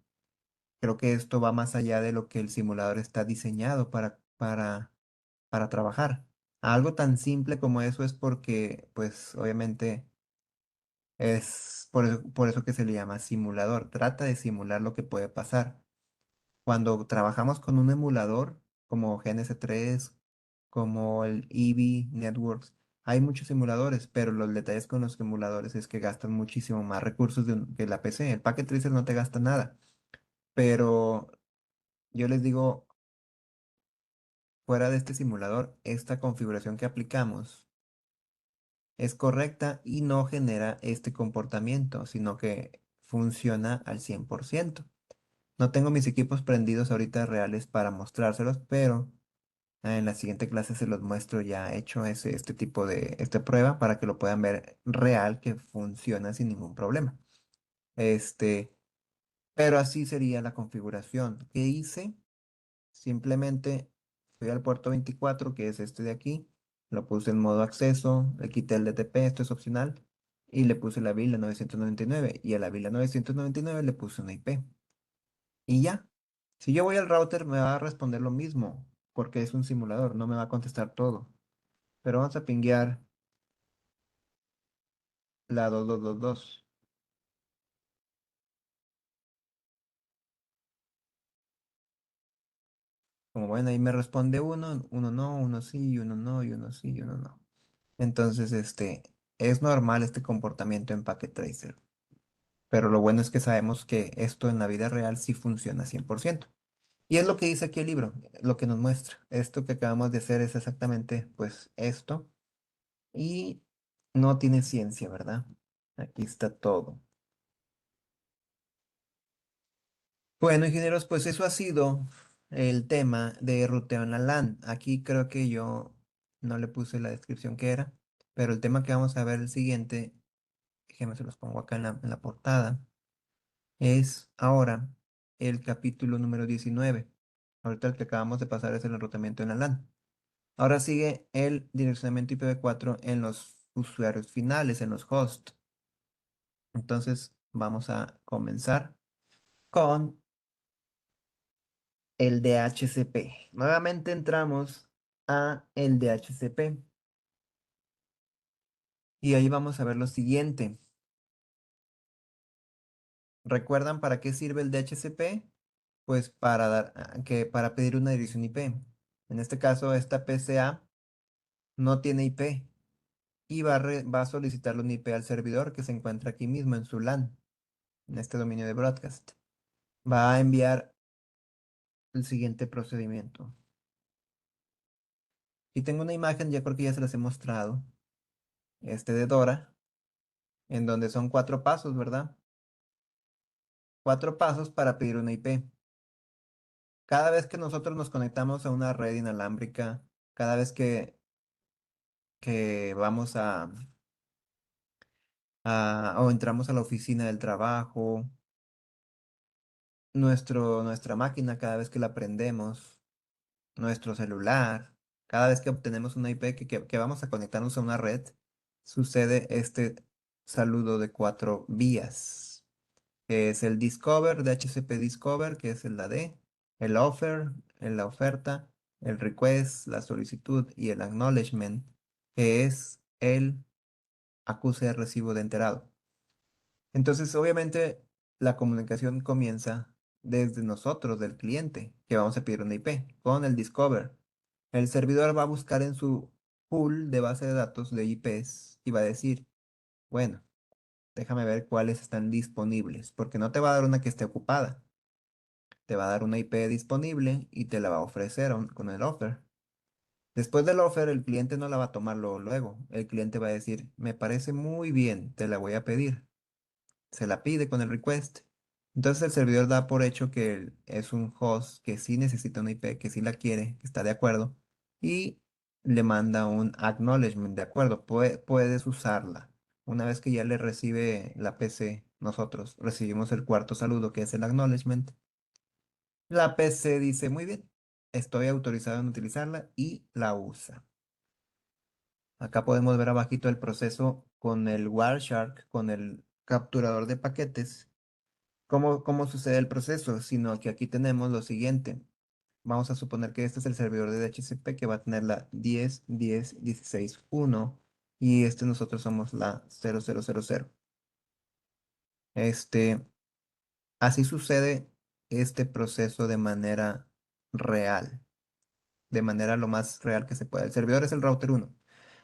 Creo que esto va más allá de lo que el simulador está diseñado para trabajar. Algo tan simple como eso es porque, pues, obviamente es por eso que se le llama simulador. Trata de simular lo que puede pasar. Cuando trabajamos con un emulador como GNS3, como el EV Networks, hay muchos simuladores, pero los detalles con los emuladores es que gastan muchísimo más recursos que la PC. El Packet Tracer no te gasta nada, pero yo les digo, fuera de este simulador, esta configuración que aplicamos es correcta y no genera este comportamiento, sino que funciona al 100%. No tengo mis equipos prendidos ahorita reales para mostrárselos, pero en la siguiente clase se los muestro ya hecho este tipo de esta prueba para que lo puedan ver real que funciona sin ningún problema. Este, pero así sería la configuración. ¿Qué hice? Simplemente fui al puerto 24, que es este de aquí, lo puse en modo acceso, le quité el DTP, esto es opcional, y le puse la vila 999 y a la vila 999 le puse una IP. Y ya. Si yo voy al router me va a responder lo mismo, porque es un simulador, no me va a contestar todo. Pero vamos a pinguear la 2222. Como bueno, ahí me responde uno, uno no, uno sí, y uno no, y uno sí, y uno no. Entonces, es normal este comportamiento en Packet Tracer. Pero lo bueno es que sabemos que esto en la vida real sí funciona 100%. Y es lo que dice aquí el libro, lo que nos muestra. Esto que acabamos de hacer es exactamente, pues, esto. Y no tiene ciencia, ¿verdad? Aquí está todo. Bueno, ingenieros, pues eso ha sido el tema de ruteo en la LAN. Aquí creo que yo no le puse la descripción que era, pero el tema que vamos a ver el siguiente, déjenme se los pongo acá en la portada, es ahora el capítulo número 19. Ahorita el que acabamos de pasar es el enrutamiento en la LAN. Ahora sigue el direccionamiento IPv4 en los usuarios finales, en los hosts. Entonces vamos a comenzar con el DHCP. Nuevamente entramos a el DHCP y ahí vamos a ver lo siguiente. ¿Recuerdan para qué sirve el DHCP? Pues para pedir una dirección IP. En este caso, esta PCA no tiene IP y va a solicitarle un IP al servidor que se encuentra aquí mismo en su LAN, en este dominio de broadcast. Va a enviar el siguiente procedimiento. Y tengo una imagen, ya creo que ya se las he mostrado, de Dora, en donde son cuatro pasos, ¿verdad? Cuatro pasos para pedir una IP. Cada vez que nosotros nos conectamos a una red inalámbrica, cada vez que vamos o entramos a la oficina del trabajo, nuestra máquina, cada vez que la prendemos, nuestro celular, cada vez que obtenemos una IP que vamos a conectarnos a una red, sucede este saludo de cuatro vías, que es el Discover, DHCP Discover, que es el la D, el Offer, la oferta, el Request, la solicitud y el Acknowledgement, que es el acuse de recibo de enterado. Entonces, obviamente, la comunicación comienza desde nosotros, del cliente, que vamos a pedir una IP, con el Discover. El servidor va a buscar en su pool de base de datos de IPs y va a decir, bueno, déjame ver cuáles están disponibles, porque no te va a dar una que esté ocupada, te va a dar una IP disponible y te la va a ofrecer con el offer. Después del offer, el cliente no la va a tomar luego. El cliente va a decir, me parece muy bien, te la voy a pedir. Se la pide con el request. Entonces el servidor da por hecho que es un host que sí necesita una IP, que sí la quiere, que está de acuerdo, y le manda un acknowledgement, de acuerdo, puedes usarla. Una vez que ya le recibe la PC, nosotros recibimos el cuarto saludo, que es el acknowledgement. La PC dice, muy bien, estoy autorizado en utilizarla y la usa. Acá podemos ver abajito el proceso con el Wireshark, con el capturador de paquetes. ¿Cómo sucede el proceso? Sino que aquí tenemos lo siguiente. Vamos a suponer que este es el servidor de DHCP que va a tener la 10.10.16.1 y nosotros somos la 0000. Este, Así sucede este proceso de manera real, de manera lo más real que se pueda. El servidor es el router uno.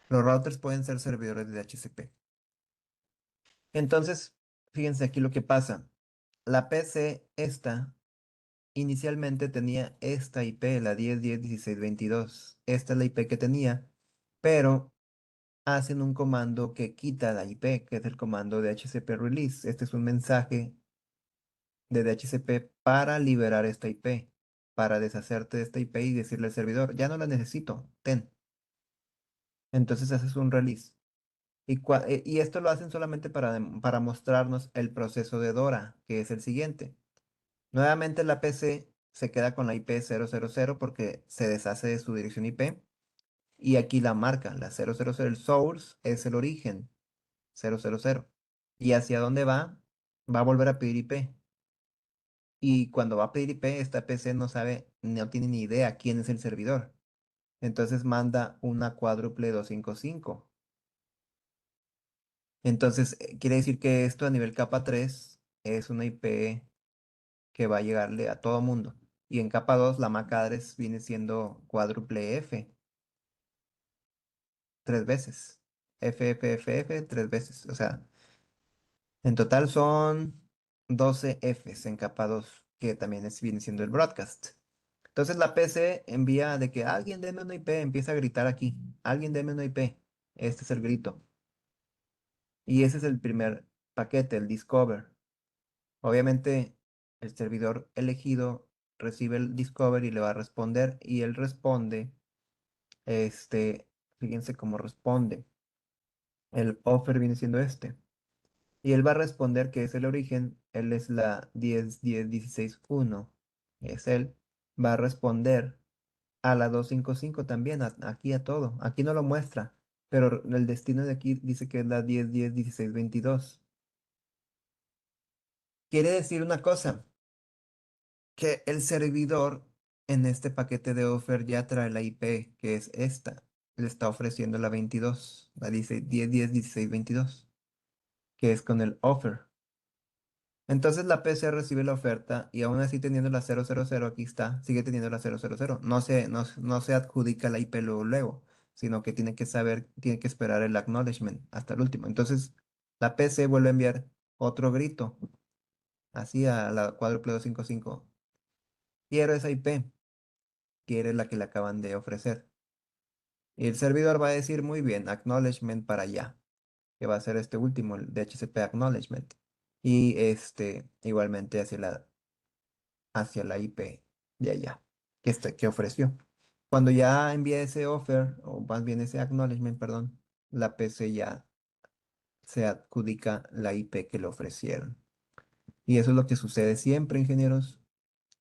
Los routers pueden ser servidores de DHCP. Entonces, fíjense aquí lo que pasa. La PC inicialmente tenía esta IP, la 10.10.16.22. Esta es la IP que tenía, pero hacen un comando que quita la IP, que es el comando de DHCP release. Este es un mensaje de DHCP para liberar esta IP, para deshacerte de esta IP y decirle al servidor, ya no la necesito, ten. Entonces haces un release. Y esto lo hacen solamente para mostrarnos el proceso de Dora, que es el siguiente. Nuevamente la PC se queda con la IP 000 porque se deshace de su dirección IP. Y aquí la marca, la 000, el source es el origen. 000. ¿Y hacia dónde va? Va a volver a pedir IP. Y cuando va a pedir IP, esta PC no sabe, no tiene ni idea quién es el servidor. Entonces manda una cuádruple 255. Entonces, quiere decir que esto a nivel capa 3 es una IP que va a llegarle a todo mundo. Y en capa 2 la MAC address viene siendo cuádruple F, tres veces. F, tres veces. O sea, en total son 12 Fs en capa 2 que también viene siendo el broadcast. Entonces la PC envía de que alguien deme una IP, empieza a gritar aquí. Alguien deme una IP. Este es el grito. Y ese es el primer paquete, el discover. Obviamente, el servidor elegido recibe el discover y le va a responder. Y él responde, fíjense cómo responde. El offer viene siendo este. Y él va a responder que es el origen. Él es la 10.10.16.1. Es él. Va a responder a la 255 también, aquí a todo. Aquí no lo muestra, pero el destino de aquí dice que es la 10.10.16.22. Quiere decir una cosa, que el servidor en este paquete de offer ya trae la IP, que es esta. Le está ofreciendo la 22, la dice 10.10.16.22, que es con el offer. Entonces la PC recibe la oferta y aún así teniendo la 000, aquí está, sigue teniendo la 000. No se adjudica la IP luego, luego, sino que tiene que saber, tiene que esperar el acknowledgement hasta el último. Entonces la PC vuelve a enviar otro grito, así a la cuádruple 255. Quiero esa IP, quiere la que le acaban de ofrecer. Y el servidor va a decir muy bien, acknowledgement para allá, que va a ser este último, el DHCP acknowledgement. Y igualmente hacia la IP de allá que ofreció. Cuando ya envía ese offer, o más bien ese acknowledgement, perdón, la PC ya se adjudica la IP que le ofrecieron. Y eso es lo que sucede siempre, ingenieros.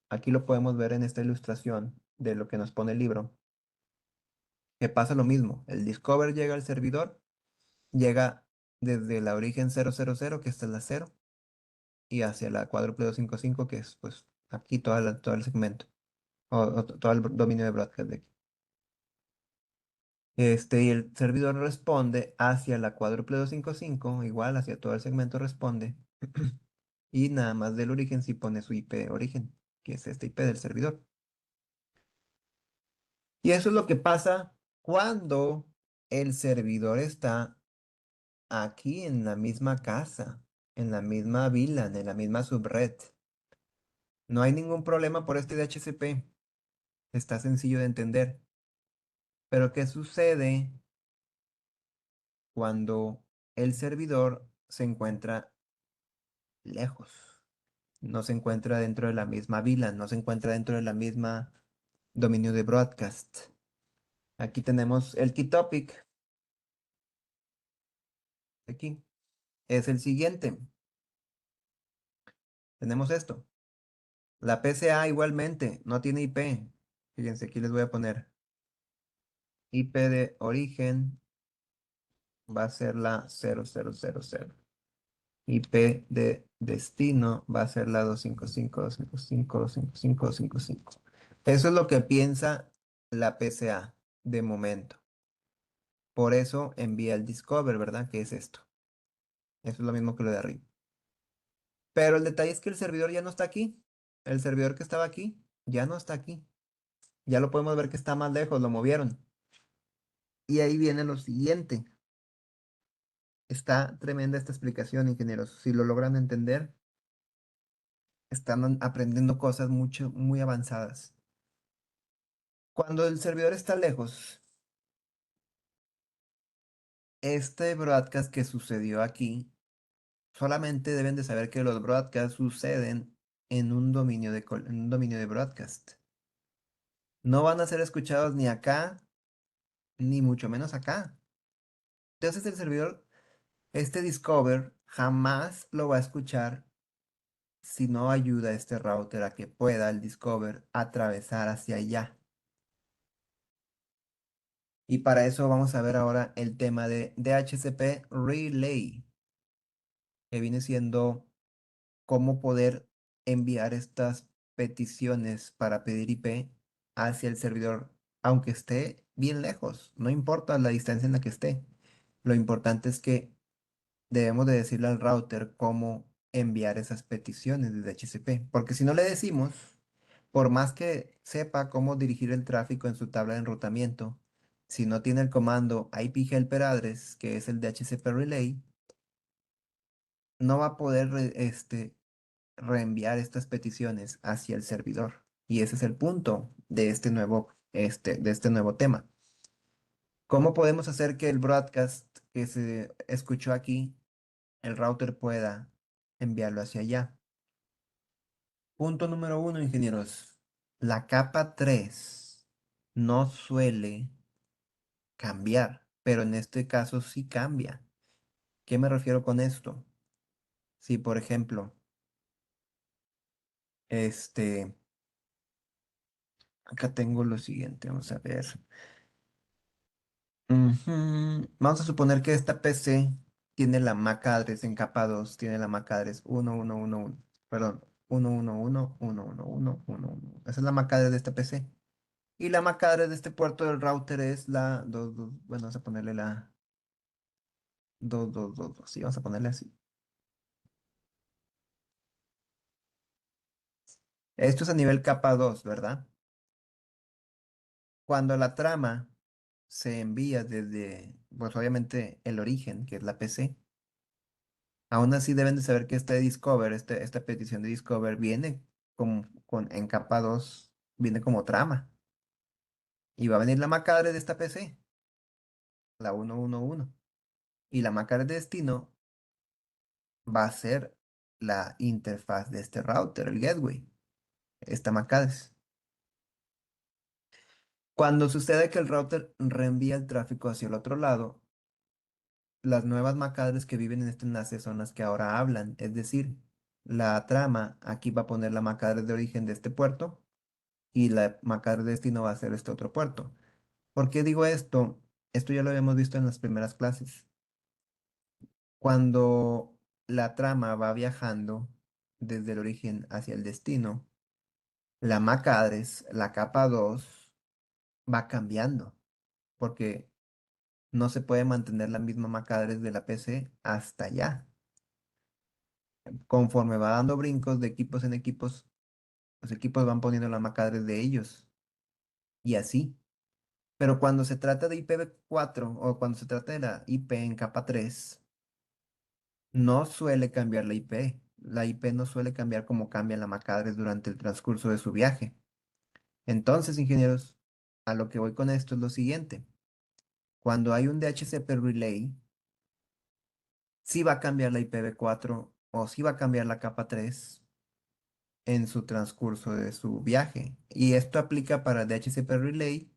Aquí lo podemos ver en esta ilustración de lo que nos pone el libro, que pasa lo mismo. El discover llega al servidor, llega desde la origen 000, que esta es la 0, y hacia la cuádruple 255, que es pues aquí todo el segmento, o todo el dominio de broadcast de aquí. Y el servidor responde hacia la cuádruple 255, igual hacia todo el segmento responde, y nada más del origen si pone su IP origen, que es este IP del servidor. Y eso es lo que pasa cuando el servidor está aquí en la misma casa, en la misma VLAN, en la misma subred. No hay ningún problema por este DHCP, está sencillo de entender. Pero ¿qué sucede cuando el servidor se encuentra lejos? No se encuentra dentro de la misma VLAN, no se encuentra dentro de la misma dominio de broadcast. Aquí tenemos el key topic. Aquí es el siguiente. Tenemos esto. La PCA igualmente no tiene IP. Fíjense, aquí les voy a poner IP de origen va a ser la 0000. IP de destino va a ser la 255.255.255.255. Eso es lo que piensa la PCA de momento. Por eso envía el Discover, ¿verdad? ¿Qué es esto? Eso es lo mismo que lo de arriba. Pero el detalle es que el servidor ya no está aquí. El servidor que estaba aquí ya no está aquí. Ya lo podemos ver que está más lejos, lo movieron. Y ahí viene lo siguiente. Está tremenda esta explicación, ingenieros. Si lo logran entender, están aprendiendo cosas mucho, muy avanzadas. Cuando el servidor está lejos, este broadcast que sucedió aquí, solamente deben de saber que los broadcasts suceden en un dominio de broadcast. No van a ser escuchados ni acá, ni mucho menos acá. Entonces el servidor, este Discover, jamás lo va a escuchar si no ayuda a este router a que pueda el Discover atravesar hacia allá. Y para eso vamos a ver ahora el tema de DHCP Relay. que viene siendo cómo poder enviar estas peticiones para pedir IP hacia el servidor, aunque esté bien lejos, no importa la distancia en la que esté. Lo importante es que debemos de decirle al router cómo enviar esas peticiones desde HCP, porque si no le decimos, por más que sepa cómo dirigir el tráfico en su tabla de enrutamiento, si no tiene el comando IP helper address, que es el de HCP relay, no va a poder reenviar estas peticiones hacia el servidor. Y ese es el punto de de este nuevo tema. ¿Cómo podemos hacer que el broadcast que se escuchó aquí, el router pueda enviarlo hacia allá? Punto número uno, ingenieros. La capa 3 no suele cambiar, pero en este caso sí cambia. ¿Qué me refiero con esto? Si, por ejemplo, este, acá tengo lo siguiente, vamos a ver. Ujú. Vamos a suponer que esta PC tiene la MAC address en capa 2, tiene la MAC address 1111, perdón, 111.111.111. Esa es la MAC address de esta PC. Y la MAC address de este puerto del router es la 22, bueno, vamos a ponerle la 2222, sí, vamos a ponerle así. Esto es a nivel capa 2, ¿verdad? Cuando la trama se envía desde, pues obviamente el origen, que es la PC. Aún así deben de saber que este Discover, esta petición de Discover viene en capa 2 viene como trama. Y va a venir la macadre de esta PC, la 111. Y la macadre de destino va a ser la interfaz de este router, el gateway, esta macadre. Cuando sucede que el router reenvía el tráfico hacia el otro lado, las nuevas macadres que viven en este enlace son las que ahora hablan. Es decir, la trama aquí va a poner la macadre de origen de este puerto y la MAC de destino va a ser este otro puerto. ¿Por qué digo esto? Esto ya lo habíamos visto en las primeras clases. Cuando la trama va viajando desde el origen hacia el destino, la MAC address, la capa 2, va cambiando, porque no se puede mantener la misma MAC address de la PC hasta allá. Conforme va dando brincos de equipos en equipos, los equipos van poniendo la MAC address de ellos, y así. Pero cuando se trata de IPv4 o cuando se trata de la IP en capa 3, no suele cambiar la IP. La IP no suele cambiar como cambia la MAC address durante el transcurso de su viaje. Entonces, ingenieros, a lo que voy con esto es lo siguiente. Cuando hay un DHCP relay, sí va a cambiar la IPv4 o sí va a cambiar la capa 3 en su transcurso de su viaje. Y esto aplica para el DHCP relay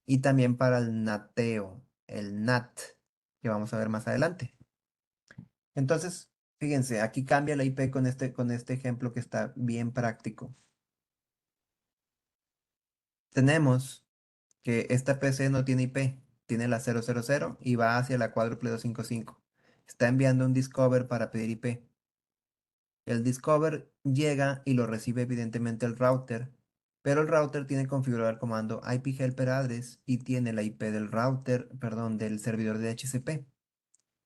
y también para el NATeo, el NAT, que vamos a ver más adelante. Entonces, fíjense, aquí cambia la IP con este ejemplo que está bien práctico. Tenemos que esta PC no tiene IP, tiene la 000 y va hacia la cuádruple 255. Está enviando un Discover para pedir IP. El Discover llega y lo recibe evidentemente el router, pero el router tiene configurado el comando IP helper address y tiene la IP del router, perdón, del servidor de HCP.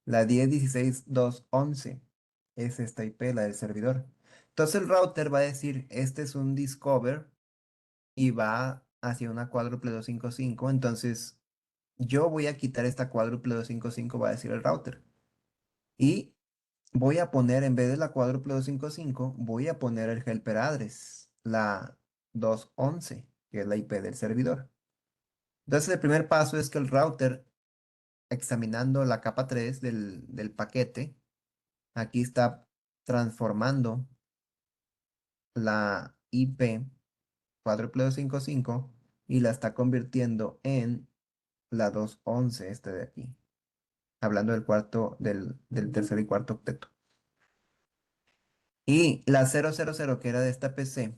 La 10.16.2.11 es esta IP, la del servidor. Entonces el router va a decir, este es un Discover y va hacia una cuádruple 255. Entonces yo voy a quitar esta cuádruple 255, va a decir el router. Y voy a poner, en vez de la cuádruple 255, voy a poner el helper address, la 211, que es la IP del servidor. Entonces el primer paso es que el router, examinando la capa 3 del paquete, aquí está transformando la IP 4.255 y la está convirtiendo en la 211, este de aquí. Hablando del tercer y cuarto octeto. Y la 000 que era de esta PC,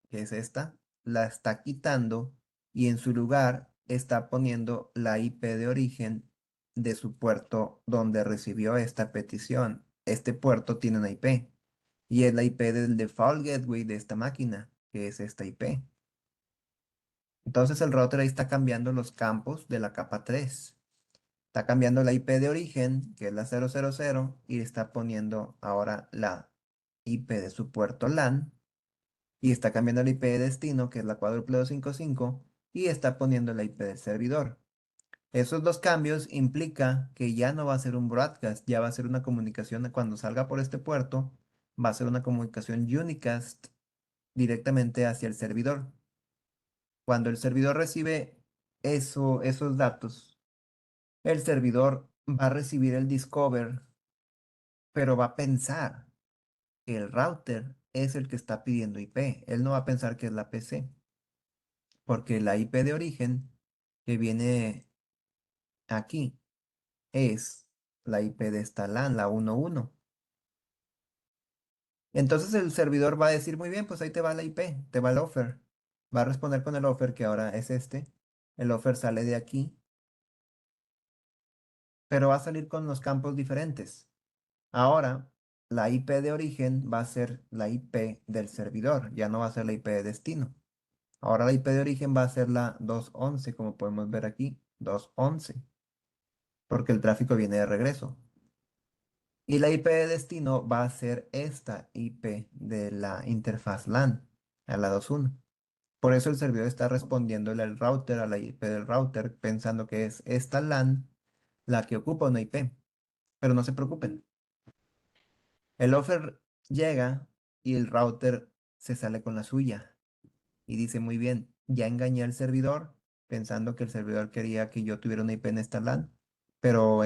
que es esta, la está quitando y en su lugar está poniendo la IP de origen de su puerto donde recibió esta petición. este puerto tiene una IP y es la IP del default gateway de esta máquina, que es esta IP. Entonces el router ahí está cambiando los campos de la capa 3. Está cambiando la IP de origen, que es la 000, y está poniendo ahora la IP de su puerto LAN, y está cambiando la IP de destino, que es la 4255, y está poniendo la IP del servidor. Esos dos cambios implica que ya no va a ser un broadcast, ya va a ser una comunicación cuando salga por este puerto, va a ser una comunicación unicast directamente hacia el servidor. Cuando el servidor recibe esos datos, el servidor va a recibir el discover, pero va a pensar que el router es el que está pidiendo IP. Él no va a pensar que es la PC, porque la IP de origen que viene aquí es la IP de esta LAN, la 11. Entonces el servidor va a decir, muy bien, pues ahí te va la IP, te va el offer. Va a responder con el offer, que ahora es este. El offer sale de aquí, pero va a salir con los campos diferentes. Ahora, la IP de origen va a ser la IP del servidor, ya no va a ser la IP de destino. Ahora la IP de origen va a ser la 211, como podemos ver aquí, 211, porque el tráfico viene de regreso. Y la IP de destino va a ser esta IP de la interfaz LAN, a la 21. Por eso el servidor está respondiéndole al router, a la IP del router, pensando que es esta LAN la que ocupa una IP. Pero no se preocupen. El offer llega y el router se sale con la suya y dice, muy bien, ya engañé al servidor pensando que el servidor quería que yo tuviera una IP en esta LAN, pero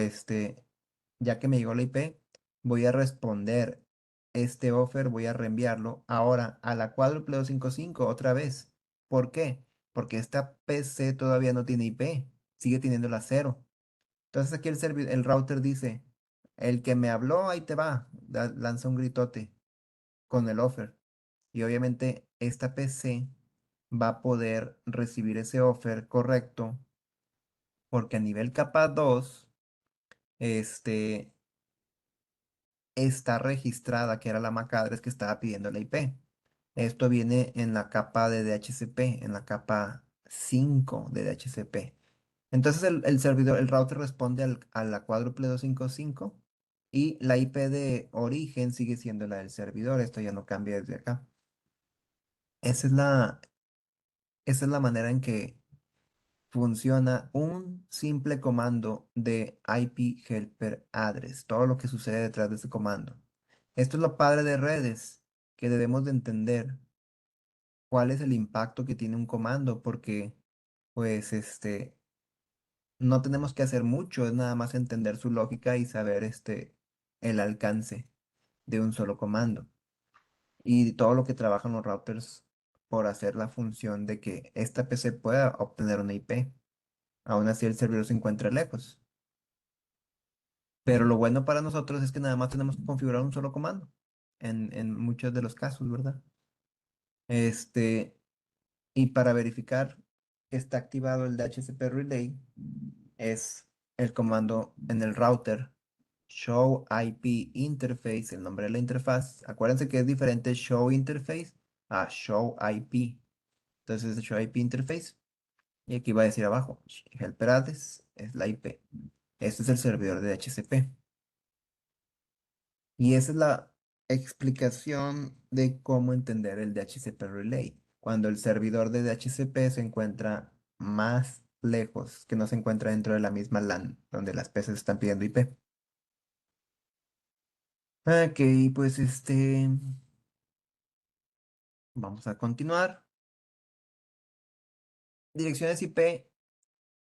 ya que me llegó la IP, voy a responder este offer, voy a reenviarlo ahora a la cuádruple 255 otra vez. ¿Por qué? Porque esta PC todavía no tiene IP, sigue teniendo la 0. Entonces aquí el router dice, el que me habló, ahí te va, lanza un gritote con el offer. Y obviamente esta PC va a poder recibir ese offer correcto porque a nivel capa 2 este, está registrada que era la MAC address que estaba pidiendo la IP. Esto viene en la capa de DHCP, en la capa 5 de DHCP. Entonces el servidor, el router responde a la cuádruple 255 y la IP de origen sigue siendo la del servidor. Esto ya no cambia desde acá. Esa es esa es la manera en que funciona un simple comando de IP Helper Address, todo lo que sucede detrás de ese comando. Esto es lo padre de redes, que debemos de entender cuál es el impacto que tiene un comando, porque pues no tenemos que hacer mucho, es nada más entender su lógica y saber el alcance de un solo comando. Y todo lo que trabajan los routers por hacer la función de que esta PC pueda obtener una IP. Aún así el servidor se encuentra lejos. Pero lo bueno para nosotros es que nada más tenemos que configurar un solo comando en muchos de los casos, ¿verdad? Este, y para verificar que está activado el DHCP relay es el comando en el router show IP interface, el nombre de la interfaz. Acuérdense que es diferente show interface a show IP. Entonces, show IP interface. Y aquí va a decir abajo, helper address es la IP. Este es el servidor de DHCP. Y esa es la explicación de cómo entender el DHCP relay. Cuando el servidor de DHCP se encuentra más lejos, que no se encuentra dentro de la misma LAN, donde las PCs están pidiendo IP. Ok, pues vamos a continuar. Direcciones IP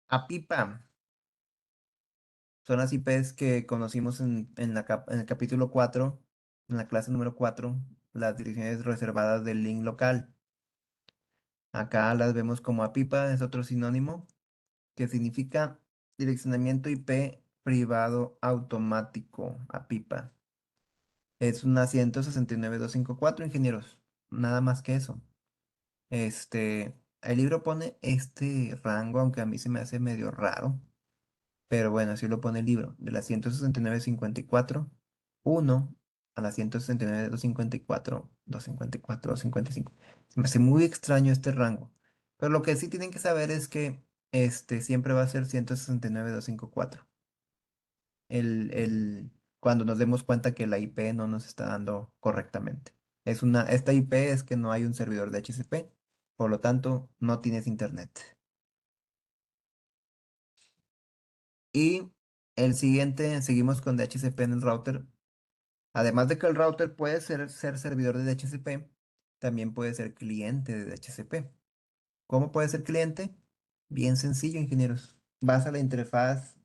a pipa. Son las IPs que conocimos en el capítulo 4, en la clase número 4, las direcciones reservadas del link local. Acá las vemos como a pipa, es otro sinónimo que significa direccionamiento IP privado automático, a pipa. Es una 169.254, ingenieros, nada más que eso. El libro pone este rango, aunque a mí se me hace medio raro. Pero bueno, así lo pone el libro, de la 169.54 1 a la 169, 254, 254, 255. Se me hace muy extraño este rango. Pero lo que sí tienen que saber es que siempre va a ser 169, 254. Cuando nos demos cuenta que la IP no nos está dando correctamente. Esta IP es que no hay un servidor de HCP, por lo tanto, no tienes internet. Y el siguiente, seguimos con DHCP en el router. Además de que el router puede ser servidor de DHCP, también puede ser cliente de DHCP. ¿Cómo puede ser cliente? Bien sencillo, ingenieros. Vas a la interfaz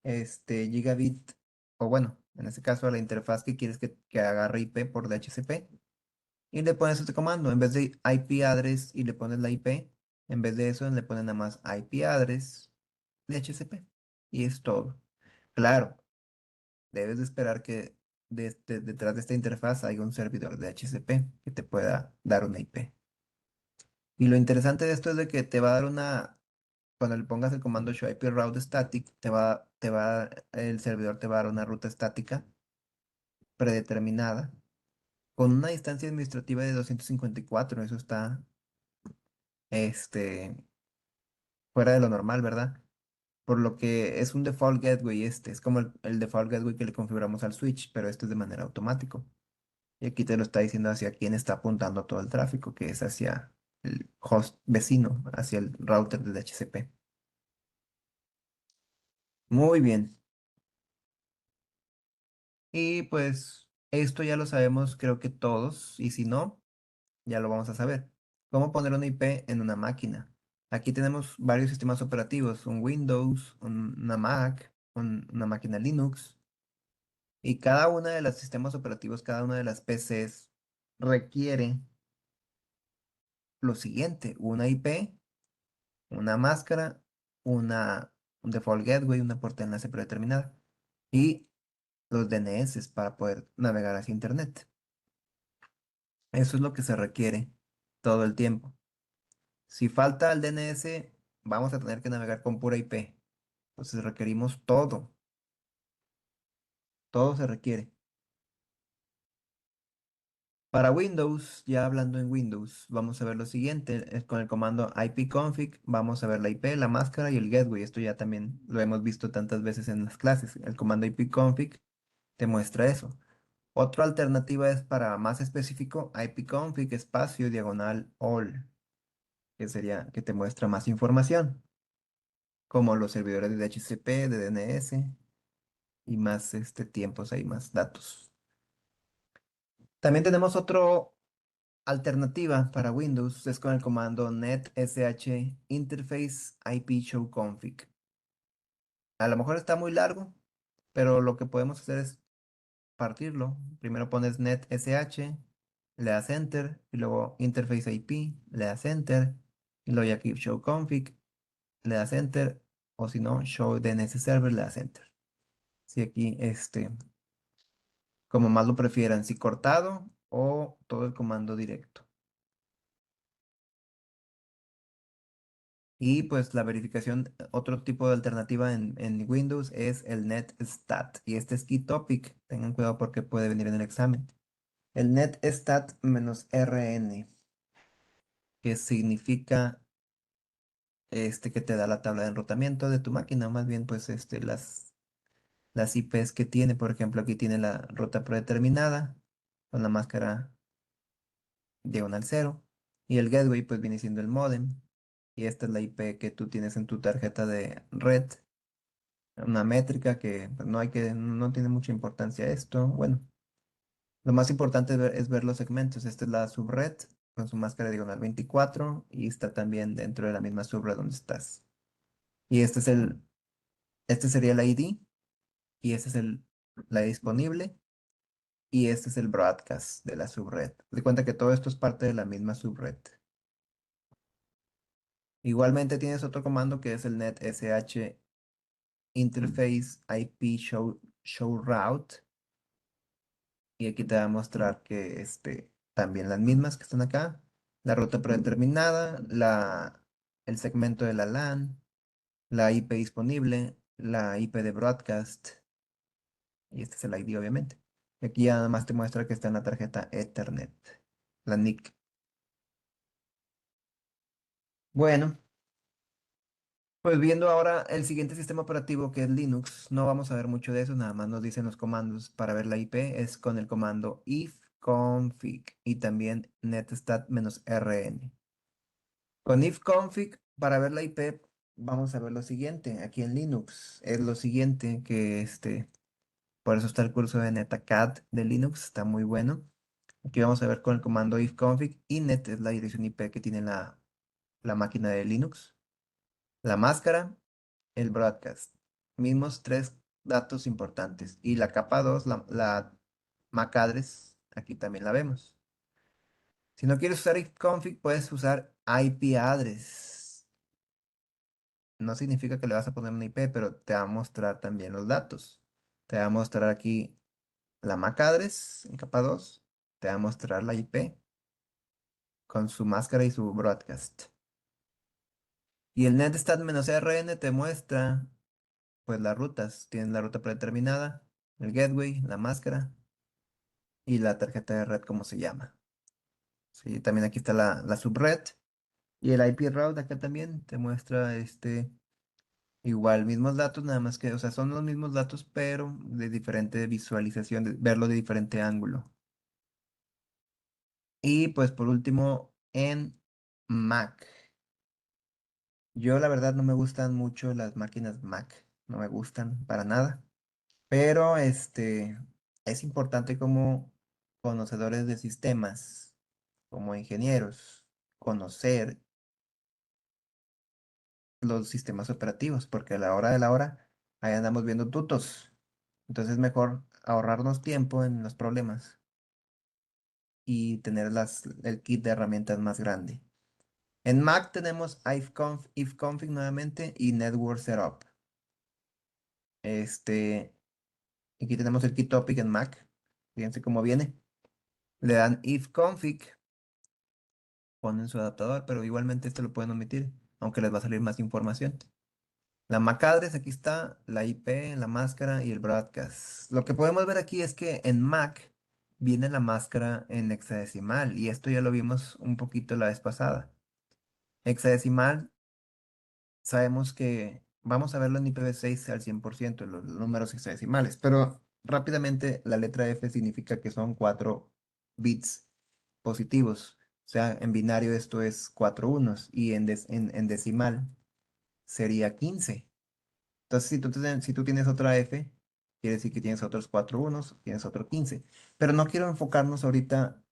Gigabit, o bueno, en este caso a la interfaz que quieres que agarre IP por DHCP, y le pones este comando. En vez de IP address y le pones la IP, en vez de eso le pones nada más IP address DHCP. Y es todo. Claro, debes de esperar que detrás de esta interfaz haya un servidor de HCP que te pueda dar una IP. Y lo interesante de esto es de que te va a dar cuando le pongas el comando show IP route static, el servidor te va a dar una ruta estática predeterminada con una distancia administrativa de 254. Eso está, este, fuera de lo normal, ¿verdad? Por lo que es un default gateway es como el default gateway que le configuramos al switch, pero esto es de manera automática. Y aquí te lo está diciendo hacia quién está apuntando todo el tráfico, que es hacia el host vecino, hacia el router de DHCP. Muy bien. Y pues esto ya lo sabemos, creo que todos, y si no, ya lo vamos a saber. ¿Cómo poner una IP en una máquina? Aquí tenemos varios sistemas operativos, un Windows, una Mac, una máquina Linux, y cada una de los sistemas operativos, cada una de las PCs requiere lo siguiente, una IP, una máscara, un default gateway, una puerta de enlace predeterminada y los DNS para poder navegar hacia Internet. Eso es lo que se requiere todo el tiempo. Si falta el DNS, vamos a tener que navegar con pura IP. Entonces requerimos todo, todo se requiere. Para Windows, ya hablando en Windows, vamos a ver lo siguiente. Con el comando ipconfig vamos a ver la IP, la máscara y el gateway. Esto ya también lo hemos visto tantas veces en las clases. El comando ipconfig te muestra eso. Otra alternativa es para más específico, ipconfig espacio diagonal all, que sería que te muestra más información, como los servidores de DHCP, de DNS y más tiempos, hay más datos. También tenemos otro alternativa para Windows, es con el comando netsh interface ip show config. A lo mejor está muy largo, pero lo que podemos hacer es partirlo. Primero pones netsh, le das enter, y luego interface IP, le das enter, y luego ya aquí show config, le das enter, o si no, show DNS server, le das enter. Si aquí, como más lo prefieran, si cortado o todo el comando directo. Y pues la verificación, otro tipo de alternativa en Windows es el netstat. Y este es key topic. Tengan cuidado porque puede venir en el examen. El netstat-rn, que significa que te da la tabla de enrutamiento de tu máquina. Más bien, pues las IPs que tiene. Por ejemplo, aquí tiene la ruta predeterminada con la máscara diagonal 0. Y el gateway, pues viene siendo el modem. Y esta es la IP que tú tienes en tu tarjeta de red. Una métrica que pues, no tiene mucha importancia esto. Bueno, lo más importante es ver los segmentos. Esta es la subred con su máscara diagonal 24 y está también dentro de la misma subred donde estás. Y este sería el ID y este es la disponible y este es el broadcast de la subred. De cuenta que todo esto es parte de la misma subred. Igualmente tienes otro comando que es el netsh interface IP show route. Y aquí te va a mostrar que también las mismas que están acá, la ruta predeterminada, el segmento de la LAN, la IP disponible, la IP de broadcast, y este es el ID obviamente. Aquí ya nada más te muestra que está en la tarjeta Ethernet, la NIC. Bueno, pues viendo ahora el siguiente sistema operativo que es Linux, no vamos a ver mucho de eso, nada más nos dicen los comandos para ver la IP, es con el comando ifconfig y también netstat-rn. Con ifconfig, para ver la IP, vamos a ver lo siguiente, aquí en Linux, es lo siguiente que por eso está el curso de netacad de Linux, está muy bueno. Aquí vamos a ver con el comando ifconfig y net es la dirección IP que tiene la máquina de Linux. La máscara, el broadcast. Mismos tres datos importantes. Y la capa 2 la MAC address, aquí también la vemos. Si no quieres usar ifconfig, puedes usar IP address. No significa que le vas a poner una IP, pero te va a mostrar también los datos. Te va a mostrar aquí la MAC address en capa 2. Te va a mostrar la IP con su máscara y su broadcast. Y el netstat-rn te muestra pues las rutas. Tienes la ruta predeterminada, el gateway, la máscara y la tarjeta de red, como se llama. Sí, también aquí está la subred y el IP route acá también te muestra igual, mismos datos, nada más que, o sea, son los mismos datos, pero de diferente visualización, verlo de diferente ángulo. Y pues por último, en Mac. Yo la verdad no me gustan mucho las máquinas Mac, no me gustan para nada. Pero es importante como conocedores de sistemas, como ingenieros, conocer los sistemas operativos, porque a la hora de la hora ahí andamos viendo tutos. Entonces es mejor ahorrarnos tiempo en los problemas y tener el kit de herramientas más grande. En Mac tenemos ifconfig nuevamente y network setup. Este, Aquí tenemos el kit topic en Mac. Fíjense cómo viene. Le dan ifconfig, ponen su adaptador, pero igualmente esto lo pueden omitir, aunque les va a salir más información. La MAC address, aquí está, la IP, la máscara y el broadcast. Lo que podemos ver aquí es que en Mac viene la máscara en hexadecimal, y esto ya lo vimos un poquito la vez pasada. Hexadecimal, sabemos que vamos a verlo en IPv6 al 100%, los números hexadecimales, pero rápidamente la letra F significa que son 4 bits positivos. O sea, en binario esto es 4 unos y en decimal sería 15. Entonces, si tú tienes otra F, quiere decir que tienes otros 4 unos, tienes otro 15. Pero no quiero enfocarnos ahorita,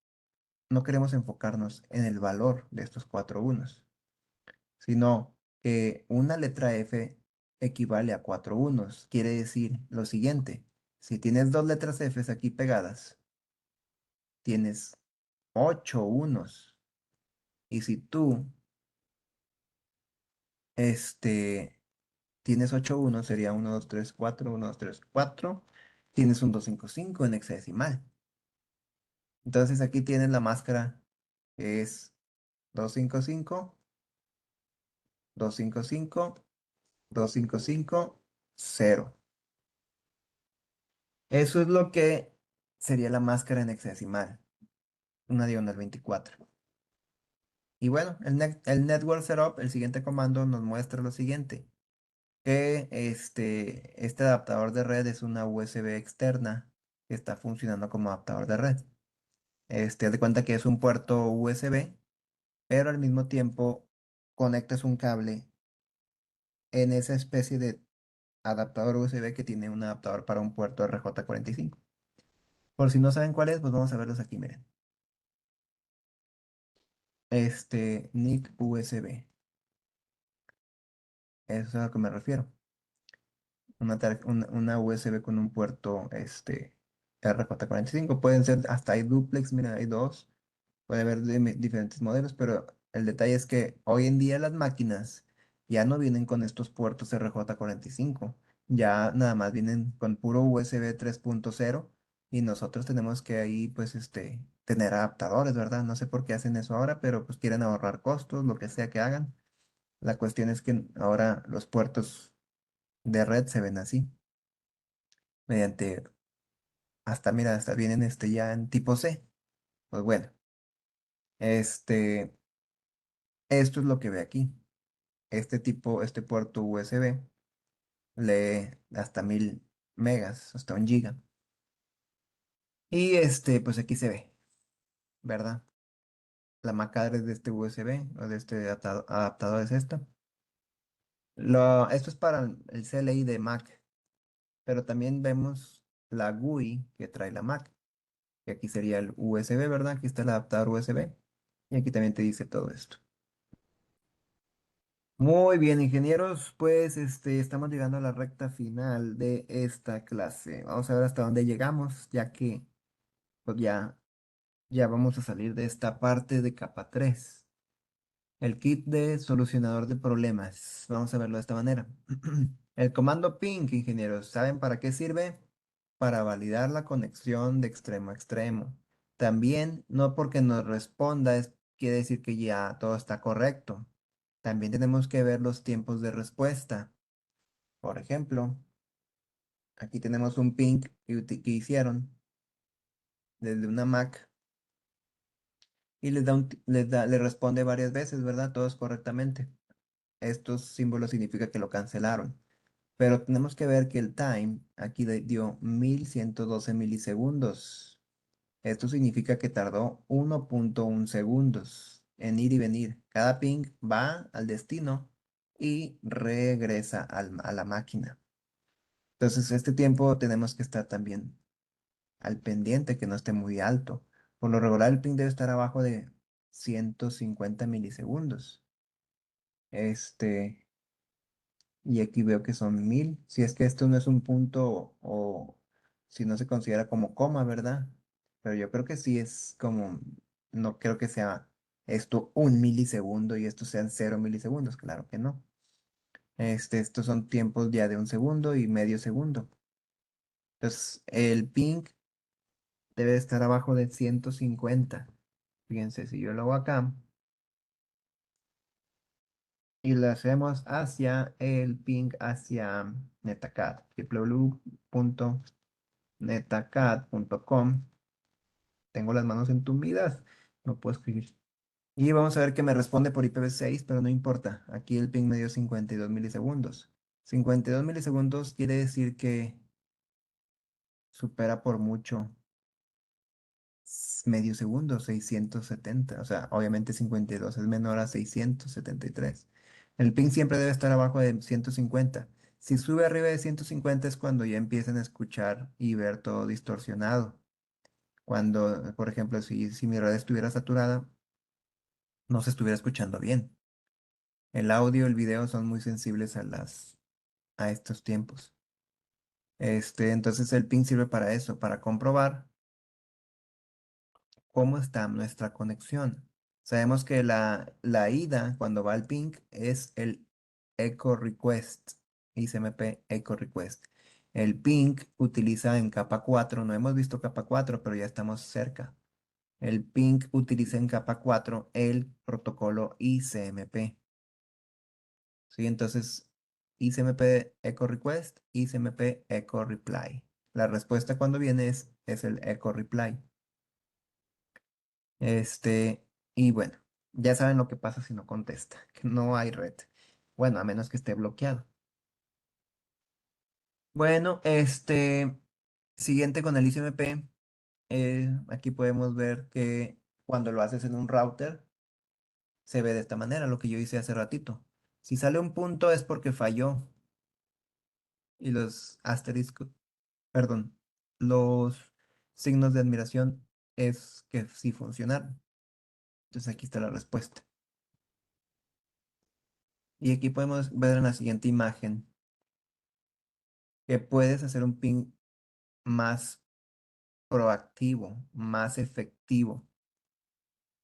no queremos enfocarnos en el valor de estos 4 unos, sino que una letra F equivale a 4 unos. Quiere decir lo siguiente, si tienes dos letras F aquí pegadas, tienes 8 unos. Y si tú, este, tienes 8 unos, sería 1 2 3 4 1 2 3 4. Tienes un 255 en hexadecimal. Entonces aquí tienes la máscara que es 255 255 255 0. Eso es lo que sería la máscara en hexadecimal, una diagonal 24. Y bueno, el network setup, el siguiente comando nos muestra lo siguiente, que este adaptador de red es una USB externa que está funcionando como adaptador de red. Haz de cuenta que es un puerto USB, pero al mismo tiempo conectas un cable en esa especie de adaptador USB que tiene un adaptador para un puerto RJ45. Por si no saben cuál es, pues vamos a verlos aquí, miren. NIC USB. Eso es a lo que me refiero. Una USB con un puerto RJ45. Pueden ser, hasta hay duplex, mira, hay dos. Puede haber diferentes modelos, pero el detalle es que hoy en día las máquinas ya no vienen con estos puertos RJ45. Ya nada más vienen con puro USB 3.0 y nosotros tenemos que ahí pues tener adaptadores, ¿verdad? No sé por qué hacen eso ahora, pero pues quieren ahorrar costos, lo que sea que hagan. La cuestión es que ahora los puertos de red se ven así, mediante hasta mira, hasta vienen ya en tipo C. Pues bueno, este, esto es lo que ve aquí. Este puerto USB lee hasta 1000 megas, hasta 1 giga. Y pues aquí se ve, ¿verdad? La MAC address de este USB o de este adaptador es esta. Esto es para el CLI de Mac, pero también vemos la GUI que trae la Mac, que aquí sería el USB, ¿verdad? Aquí está el adaptador USB y aquí también te dice todo esto. Muy bien, ingenieros, pues estamos llegando a la recta final de esta clase. Vamos a ver hasta dónde llegamos, ya que pues ya vamos a salir de esta parte de capa 3. El kit de solucionador de problemas. Vamos a verlo de esta manera. El comando ping, ingenieros, ¿saben para qué sirve? Para validar la conexión de extremo a extremo. También, no porque nos responda quiere decir que ya todo está correcto. También tenemos que ver los tiempos de respuesta. Por ejemplo, aquí tenemos un ping que hicieron desde una Mac y le responde varias veces, ¿verdad? Todos correctamente. Estos símbolos significa que lo cancelaron. Pero tenemos que ver que el time aquí dio 1112 milisegundos. Esto significa que tardó 1.1 segundos en ir y venir. Cada ping va al destino y regresa a la máquina. Entonces, este tiempo tenemos que estar también al pendiente, que no esté muy alto. Por lo regular, el ping debe estar abajo de 150 milisegundos. Este, Y aquí veo que son 1000. Si es que esto no es un punto o si no se considera como coma, ¿verdad? Pero yo creo que sí es como, no creo que sea esto 1 milisegundo y esto sean 0 milisegundos, claro que no. Estos son tiempos ya de 1 segundo y medio segundo. Entonces, el ping debe estar abajo de 150. Fíjense, si yo lo hago acá y lo hacemos hacia el ping hacia Netacad, www.netacad.com. Tengo las manos entumidas, no puedo escribir. Y vamos a ver que me responde por IPv6, pero no importa. Aquí el ping me dio 52 milisegundos. 52 milisegundos quiere decir que supera por mucho medio segundo, 670. O sea, obviamente 52 es menor a 673. El ping siempre debe estar abajo de 150. Si sube arriba de 150 es cuando ya empiezan a escuchar y ver todo distorsionado. Cuando, por ejemplo, si mi red estuviera saturada, no se estuviera escuchando bien. El audio y el video son muy sensibles a estos tiempos. Entonces el ping sirve para eso, para comprobar cómo está nuestra conexión. Sabemos que la ida cuando va al ping es el echo request, ICMP echo request. El ping utiliza en capa 4, no hemos visto capa 4, pero ya estamos cerca. El ping utiliza en capa 4 el protocolo ICMP. ¿Sí? Entonces, ICMP echo request, ICMP echo reply. La respuesta cuando viene es el echo reply. Este, y bueno, ya saben lo que pasa si no contesta, que no hay red. Bueno, a menos que esté bloqueado. Bueno, siguiente con el ICMP, aquí podemos ver que cuando lo haces en un router, se ve de esta manera, lo que yo hice hace ratito. Si sale un punto es porque falló y los asteriscos, perdón, los signos de admiración es que sí funcionaron. Entonces aquí está la respuesta. Y aquí podemos ver en la siguiente imagen que puedes hacer un ping más proactivo, más efectivo.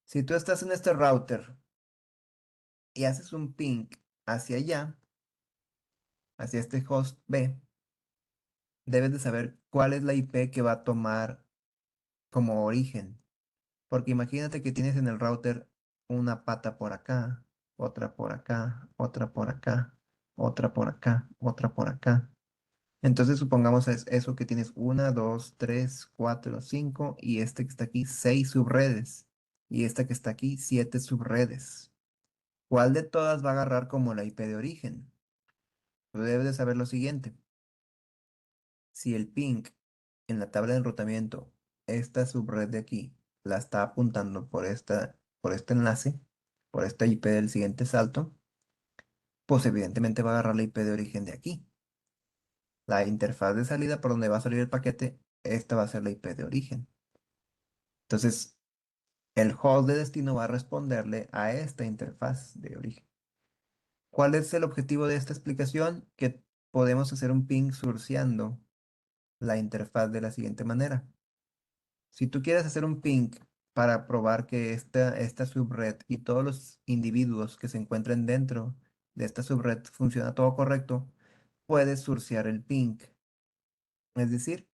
Si tú estás en este router y haces un ping hacia allá, hacia este host B, debes de saber cuál es la IP que va a tomar como origen. Porque imagínate que tienes en el router una pata por acá, otra por acá, otra por acá, otra por acá, otra por acá. Entonces supongamos eso que tienes una, dos, tres, cuatro, cinco y este que está aquí, seis subredes. Y esta que está aquí, siete subredes. ¿Cuál de todas va a agarrar como la IP de origen? Tú debes de saber lo siguiente. Si el ping en la tabla de enrutamiento, esta subred de aquí, la está apuntando por este enlace, por esta IP del siguiente salto, pues evidentemente va a agarrar la IP de origen de aquí. La interfaz de salida por donde va a salir el paquete, esta va a ser la IP de origen. Entonces, el host de destino va a responderle a esta interfaz de origen. ¿Cuál es el objetivo de esta explicación? Que podemos hacer un ping surceando la interfaz de la siguiente manera. Si tú quieres hacer un ping para probar que esta subred y todos los individuos que se encuentren dentro de esta subred funciona todo correcto, puedes surcear el ping. Es decir,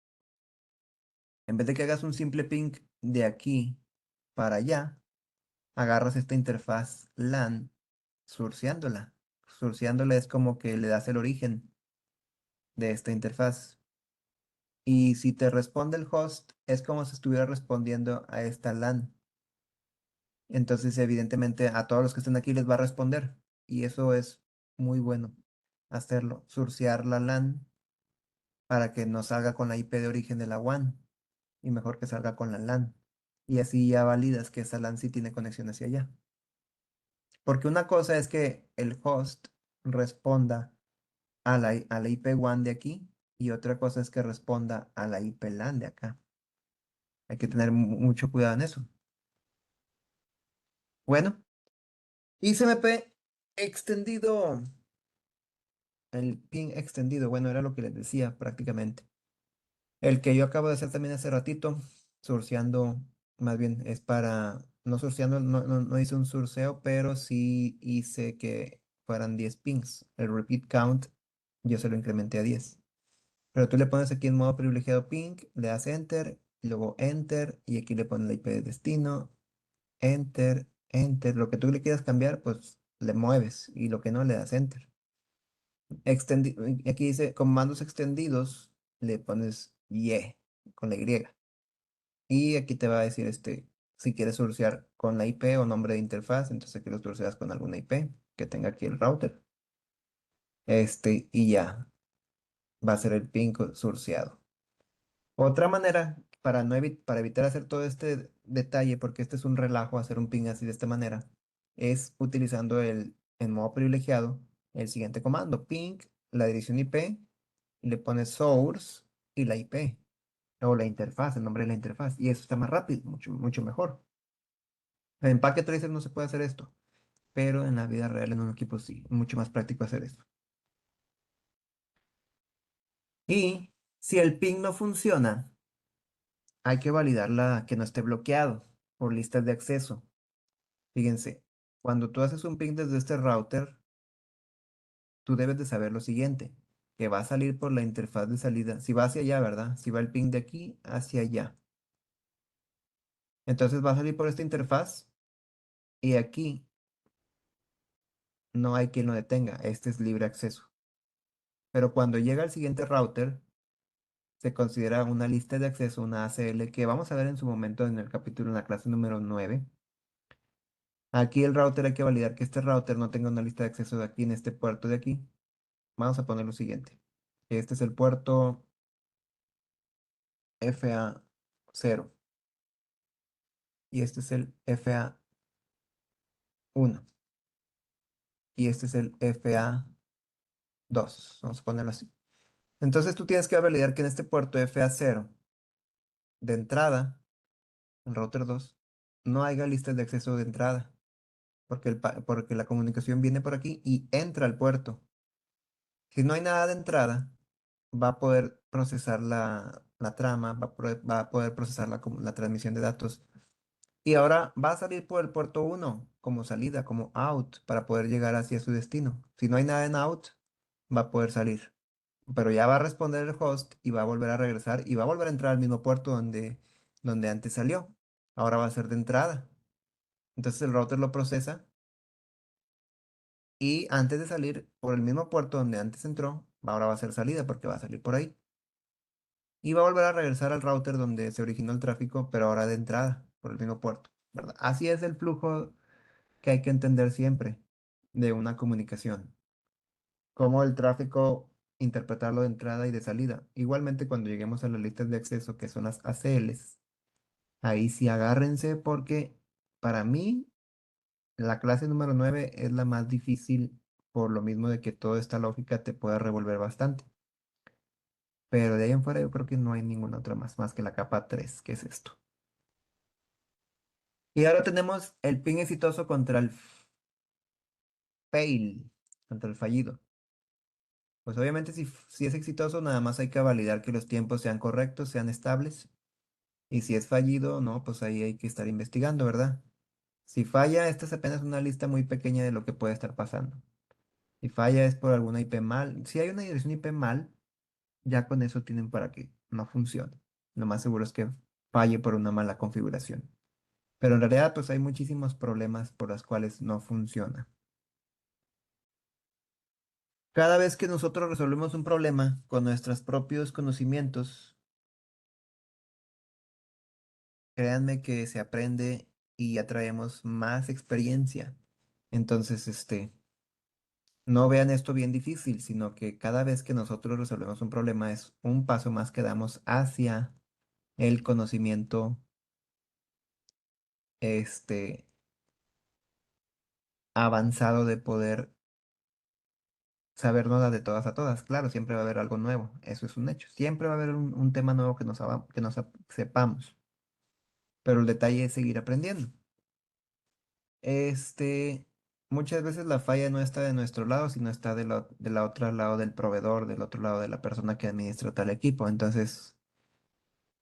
en vez de que hagas un simple ping de aquí para allá, agarras esta interfaz LAN surceándola. Surceándola es como que le das el origen de esta interfaz. Y si te responde el host, es como si estuviera respondiendo a esta LAN. Entonces, evidentemente, a todos los que estén aquí les va a responder. Y eso es muy bueno hacerlo. Surcear la LAN para que no salga con la IP de origen de la WAN. Y mejor que salga con la LAN. Y así ya validas que esa LAN sí tiene conexión hacia allá. Porque una cosa es que el host responda a la IP WAN de aquí. Y otra cosa es que responda a la IP LAN de acá. Hay que tener mucho cuidado en eso. Bueno, ICMP extendido. El pin extendido, bueno, era lo que les decía prácticamente. El que yo acabo de hacer también hace ratito, surceando, más bien es para, no surceando, no hice un surceo, pero sí hice que fueran 10 pings. El repeat count yo se lo incrementé a 10. Pero tú le pones aquí en modo privilegiado ping, le das enter, y luego enter, y aquí le pones la IP de destino, enter, enter. Lo que tú le quieras cambiar, pues le mueves, y lo que no, le das enter. Aquí dice comandos extendidos, le pones Y con la Y. Y aquí te va a decir si quieres solucionar con la IP o nombre de interfaz, entonces aquí lo solucionas con alguna IP que tenga aquí el router. Y ya va a ser el ping surciado. Otra manera para, para evitar hacer todo este detalle, porque este es un relajo hacer un ping así de esta manera, es utilizando en modo privilegiado el siguiente comando, ping, la dirección IP, y le pones source y la IP, o la interfaz, el nombre de la interfaz, y eso está más rápido, mucho, mucho mejor. En Packet Tracer no se puede hacer esto, pero en la vida real en un equipo sí, es mucho más práctico hacer esto. Y si el ping no funciona, hay que validarla que no esté bloqueado por listas de acceso. Fíjense, cuando tú haces un ping desde este router, tú debes de saber lo siguiente, que va a salir por la interfaz de salida. Si va hacia allá, ¿verdad? Si va el ping de aquí hacia allá. Entonces va a salir por esta interfaz y aquí no hay quien lo detenga. Este es libre acceso. Pero cuando llega al siguiente router, se considera una lista de acceso, una ACL, que vamos a ver en su momento en el capítulo, en la clase número 9. Aquí el router hay que validar que este router no tenga una lista de acceso de aquí en este puerto de aquí. Vamos a poner lo siguiente. Este es el puerto FA0 y este es el FA1 y este es el FA2. Vamos a ponerlo así. Entonces tú tienes que validar que en este puerto FA0 de entrada, el router 2, no haya listas de acceso de entrada, porque, porque la comunicación viene por aquí y entra al puerto. Si no hay nada de entrada, va a poder procesar la trama, va a poder procesar la transmisión de datos. Y ahora va a salir por el puerto 1 como salida, como out, para poder llegar hacia su destino. Si no hay nada en out, va a poder salir. Pero ya va a responder el host y va a volver a regresar y va a volver a entrar al mismo puerto donde antes salió. Ahora va a ser de entrada. Entonces el router lo procesa y antes de salir por el mismo puerto donde antes entró, ahora va a ser salida porque va a salir por ahí. Y va a volver a regresar al router donde se originó el tráfico, pero ahora de entrada, por el mismo puerto, ¿verdad? Así es el flujo que hay que entender siempre de una comunicación. Cómo el tráfico interpretarlo de entrada y de salida. Igualmente cuando lleguemos a las listas de acceso, que son las ACLs, ahí sí agárrense porque para mí la clase número 9 es la más difícil por lo mismo de que toda esta lógica te puede revolver bastante. Pero de ahí en fuera yo creo que no hay ninguna otra más que la capa 3 que es esto. Y ahora tenemos el pin exitoso contra el fail, contra el fallido. Pues obviamente si es exitoso, nada más hay que validar que los tiempos sean correctos, sean estables. Y si es fallido, no, pues ahí hay que estar investigando, ¿verdad? Si falla, esta es apenas una lista muy pequeña de lo que puede estar pasando. Si falla es por alguna IP mal. Si hay una dirección IP mal, ya con eso tienen para que no funcione. Lo más seguro es que falle por una mala configuración. Pero en realidad, pues hay muchísimos problemas por los cuales no funciona. Cada vez que nosotros resolvemos un problema con nuestros propios conocimientos, créanme que se aprende y ya traemos más experiencia. Entonces, no vean esto bien difícil, sino que cada vez que nosotros resolvemos un problema es un paso más que damos hacia el conocimiento, este, avanzado de poder sabernos de todas a todas. Claro, siempre va a haber algo nuevo, eso es un hecho. Siempre va a haber un tema nuevo que sepamos, pero el detalle es seguir aprendiendo. Este, muchas veces la falla no está de nuestro lado, sino está de la otra lado del proveedor, del otro lado de la persona que administra tal equipo. Entonces,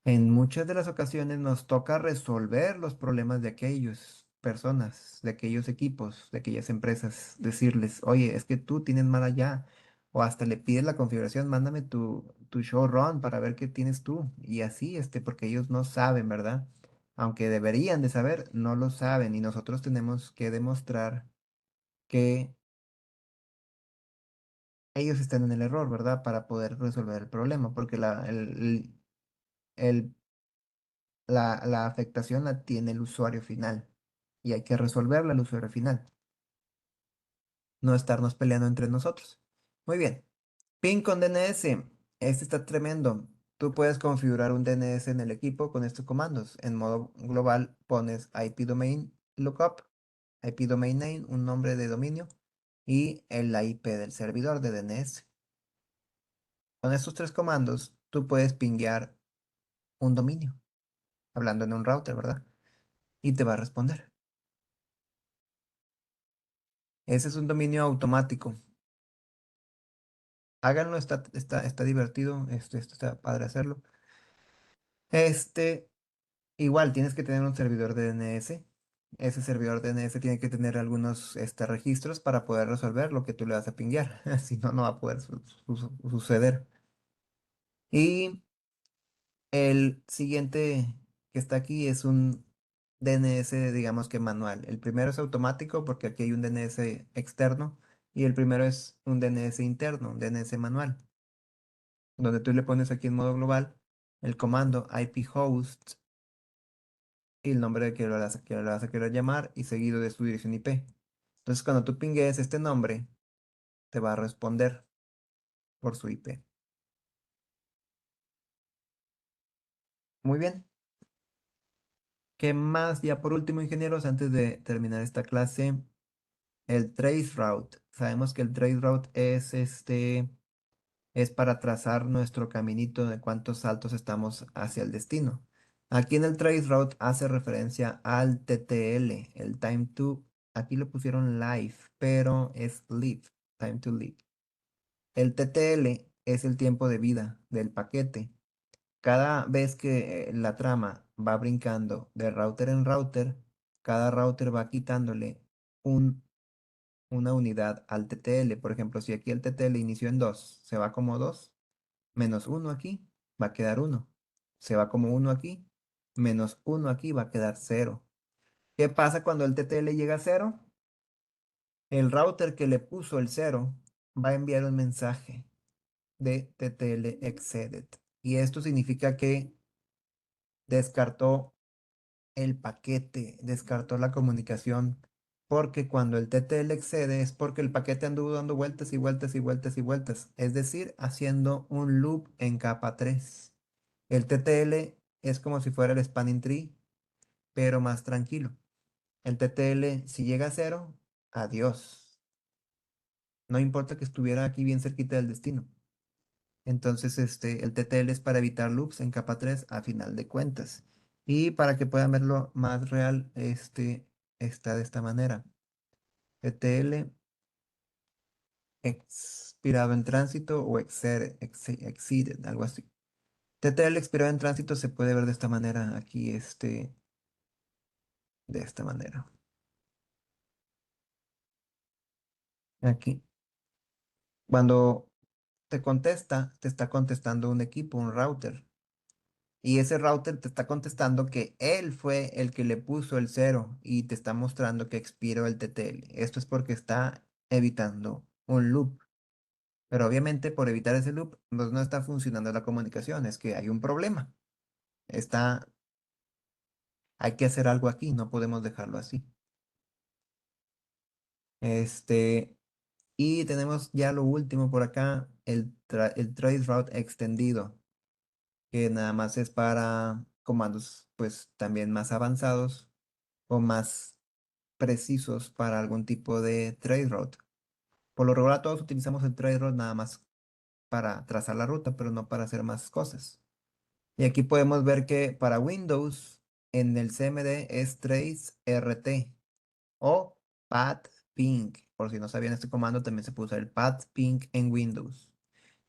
en muchas de las ocasiones nos toca resolver los problemas de aquellas personas, de aquellos equipos, de aquellas empresas, decirles, oye, es que tú tienes mal allá, o hasta le pides la configuración, mándame tu showrun para ver qué tienes tú, y así, porque ellos no saben, ¿verdad? Aunque deberían de saber, no lo saben, y nosotros tenemos que demostrar que ellos están en el error, ¿verdad? Para poder resolver el problema, porque el la afectación la tiene el usuario final y hay que resolverla al usuario final, no estarnos peleando entre nosotros. Muy bien. PIN con DNS. Este está tremendo. Tú puedes configurar un DNS en el equipo con estos comandos. En modo global pones IP domain lookup, IP domain name, un nombre de dominio y la IP del servidor de DNS. Con estos tres comandos, tú puedes pinguear un dominio, hablando en un router, ¿verdad? Y te va a responder. Ese es un dominio automático. Háganlo, está divertido, esto está padre hacerlo. Este, igual tienes que tener un servidor de DNS. Ese servidor DNS tiene que tener algunos registros para poder resolver lo que tú le vas a pinguear. Si no, no va a poder suceder. Y el siguiente que está aquí es un DNS, digamos que manual. El primero es automático porque aquí hay un DNS externo y el primero es un DNS interno, un DNS manual, donde tú le pones aquí en modo global el comando IP host y el nombre de que le vas a querer llamar y seguido de su dirección IP. Entonces, cuando tú pingues este nombre, te va a responder por su IP. Muy bien. ¿Qué más? Ya por último, ingenieros, antes de terminar esta clase, el traceroute. Sabemos que el traceroute es para trazar nuestro caminito de cuántos saltos estamos hacia el destino. Aquí en el traceroute hace referencia al TTL, el time to, aquí lo pusieron live, pero es live, time to live. El TTL es el tiempo de vida del paquete. Cada vez que la trama va brincando de router en router, cada router va quitándole un una unidad al TTL. Por ejemplo, si aquí el TTL inició en 2, se va como 2 menos uno aquí, va a quedar uno. Se va como uno aquí, menos uno aquí, va a quedar cero. ¿Qué pasa cuando el TTL llega a cero? El router que le puso el cero va a enviar un mensaje. de TTL exceeded. Y esto significa que descartó el paquete, descartó la comunicación, porque cuando el TTL excede es porque el paquete anduvo dando vueltas y vueltas y vueltas y vueltas, es decir, haciendo un loop en capa 3. El TTL es como si fuera el spanning tree, pero más tranquilo. El TTL, si llega a cero, adiós. No importa que estuviera aquí bien cerquita del destino. Entonces, el TTL es para evitar loops en capa 3 a final de cuentas. Y para que puedan verlo más real, está de esta manera. TTL expirado en tránsito o exceeded, algo así. TTL expirado en tránsito se puede ver de esta manera, aquí, de esta manera. Aquí. Cuando te contesta, te está contestando un equipo, un router. Y ese router te está contestando que él fue el que le puso el cero y te está mostrando que expiró el TTL. Esto es porque está evitando un loop. Pero obviamente por evitar ese loop, pues no está funcionando la comunicación. Es que hay un problema. Está, hay que hacer algo aquí. No podemos dejarlo así. Este, y tenemos ya lo último por acá, el traceroute extendido, que nada más es para comandos pues también más avanzados o más precisos para algún tipo de traceroute. Por lo regular todos utilizamos el traceroute nada más para trazar la ruta, pero no para hacer más cosas. Y aquí podemos ver que para Windows en el CMD es traceRT o pathping. Por si no sabían este comando, también se puede usar el pathping en Windows.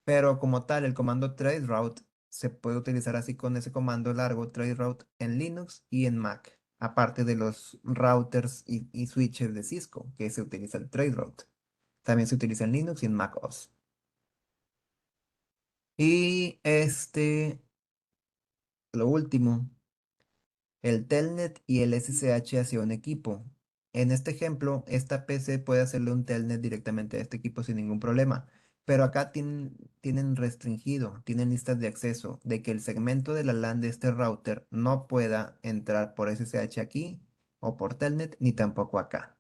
Pero como tal, el comando traceroute se puede utilizar así con ese comando largo traceroute en Linux y en Mac, aparte de los routers y switches de Cisco, que se utiliza el traceroute. También se utiliza en Linux y en Mac OS. Y lo último, el Telnet y el SSH hacia un equipo. En este ejemplo, esta PC puede hacerle un Telnet directamente a este equipo sin ningún problema. Pero acá tienen restringido, tienen listas de acceso de que el segmento de la LAN de este router no pueda entrar por SSH aquí o por Telnet, ni tampoco acá.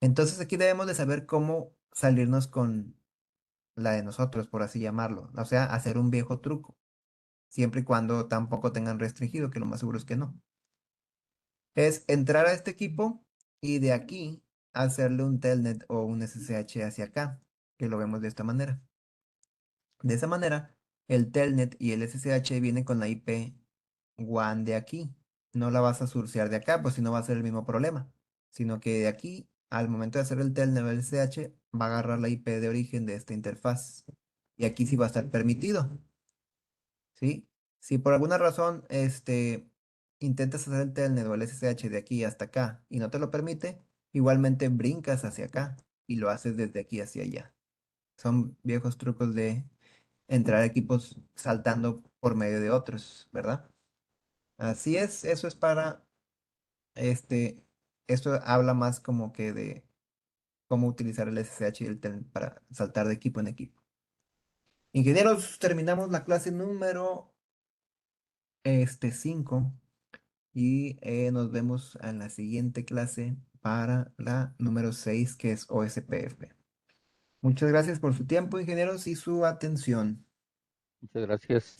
Entonces aquí debemos de saber cómo salirnos con la de nosotros, por así llamarlo. O sea, hacer un viejo truco, siempre y cuando tampoco tengan restringido, que lo más seguro es que no. Es entrar a este equipo y de aquí hacerle un telnet o un SSH hacia acá, que lo vemos de esta manera. De esa manera, el telnet y el SSH vienen con la IP WAN de aquí. No la vas a surcear de acá, pues si no va a ser el mismo problema, sino que de aquí, al momento de hacer el telnet o el SSH, va a agarrar la IP de origen de esta interfaz. Y aquí sí va a estar permitido. ¿Sí? Si por alguna razón intentas hacer el telnet o el SSH de aquí hasta acá y no te lo permite, igualmente brincas hacia acá y lo haces desde aquí hacia allá. Son viejos trucos de entrar a equipos saltando por medio de otros, ¿verdad? Así es, eso es para, este, esto habla más como que de cómo utilizar el SSH y el telnet para saltar de equipo en equipo. Ingenieros, terminamos la clase número 5. Y nos vemos en la siguiente clase para la número 6 que es OSPF. Muchas gracias por su tiempo, ingenieros, y su atención. Muchas gracias.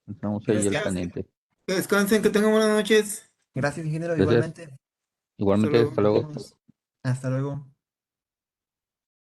Estamos ahí al Gracias. pendiente. Que descansen, que tengan buenas noches. Gracias, ingeniero, Gracias. igualmente. Hasta Igualmente, luego. hasta Nos luego. vemos. Hasta luego.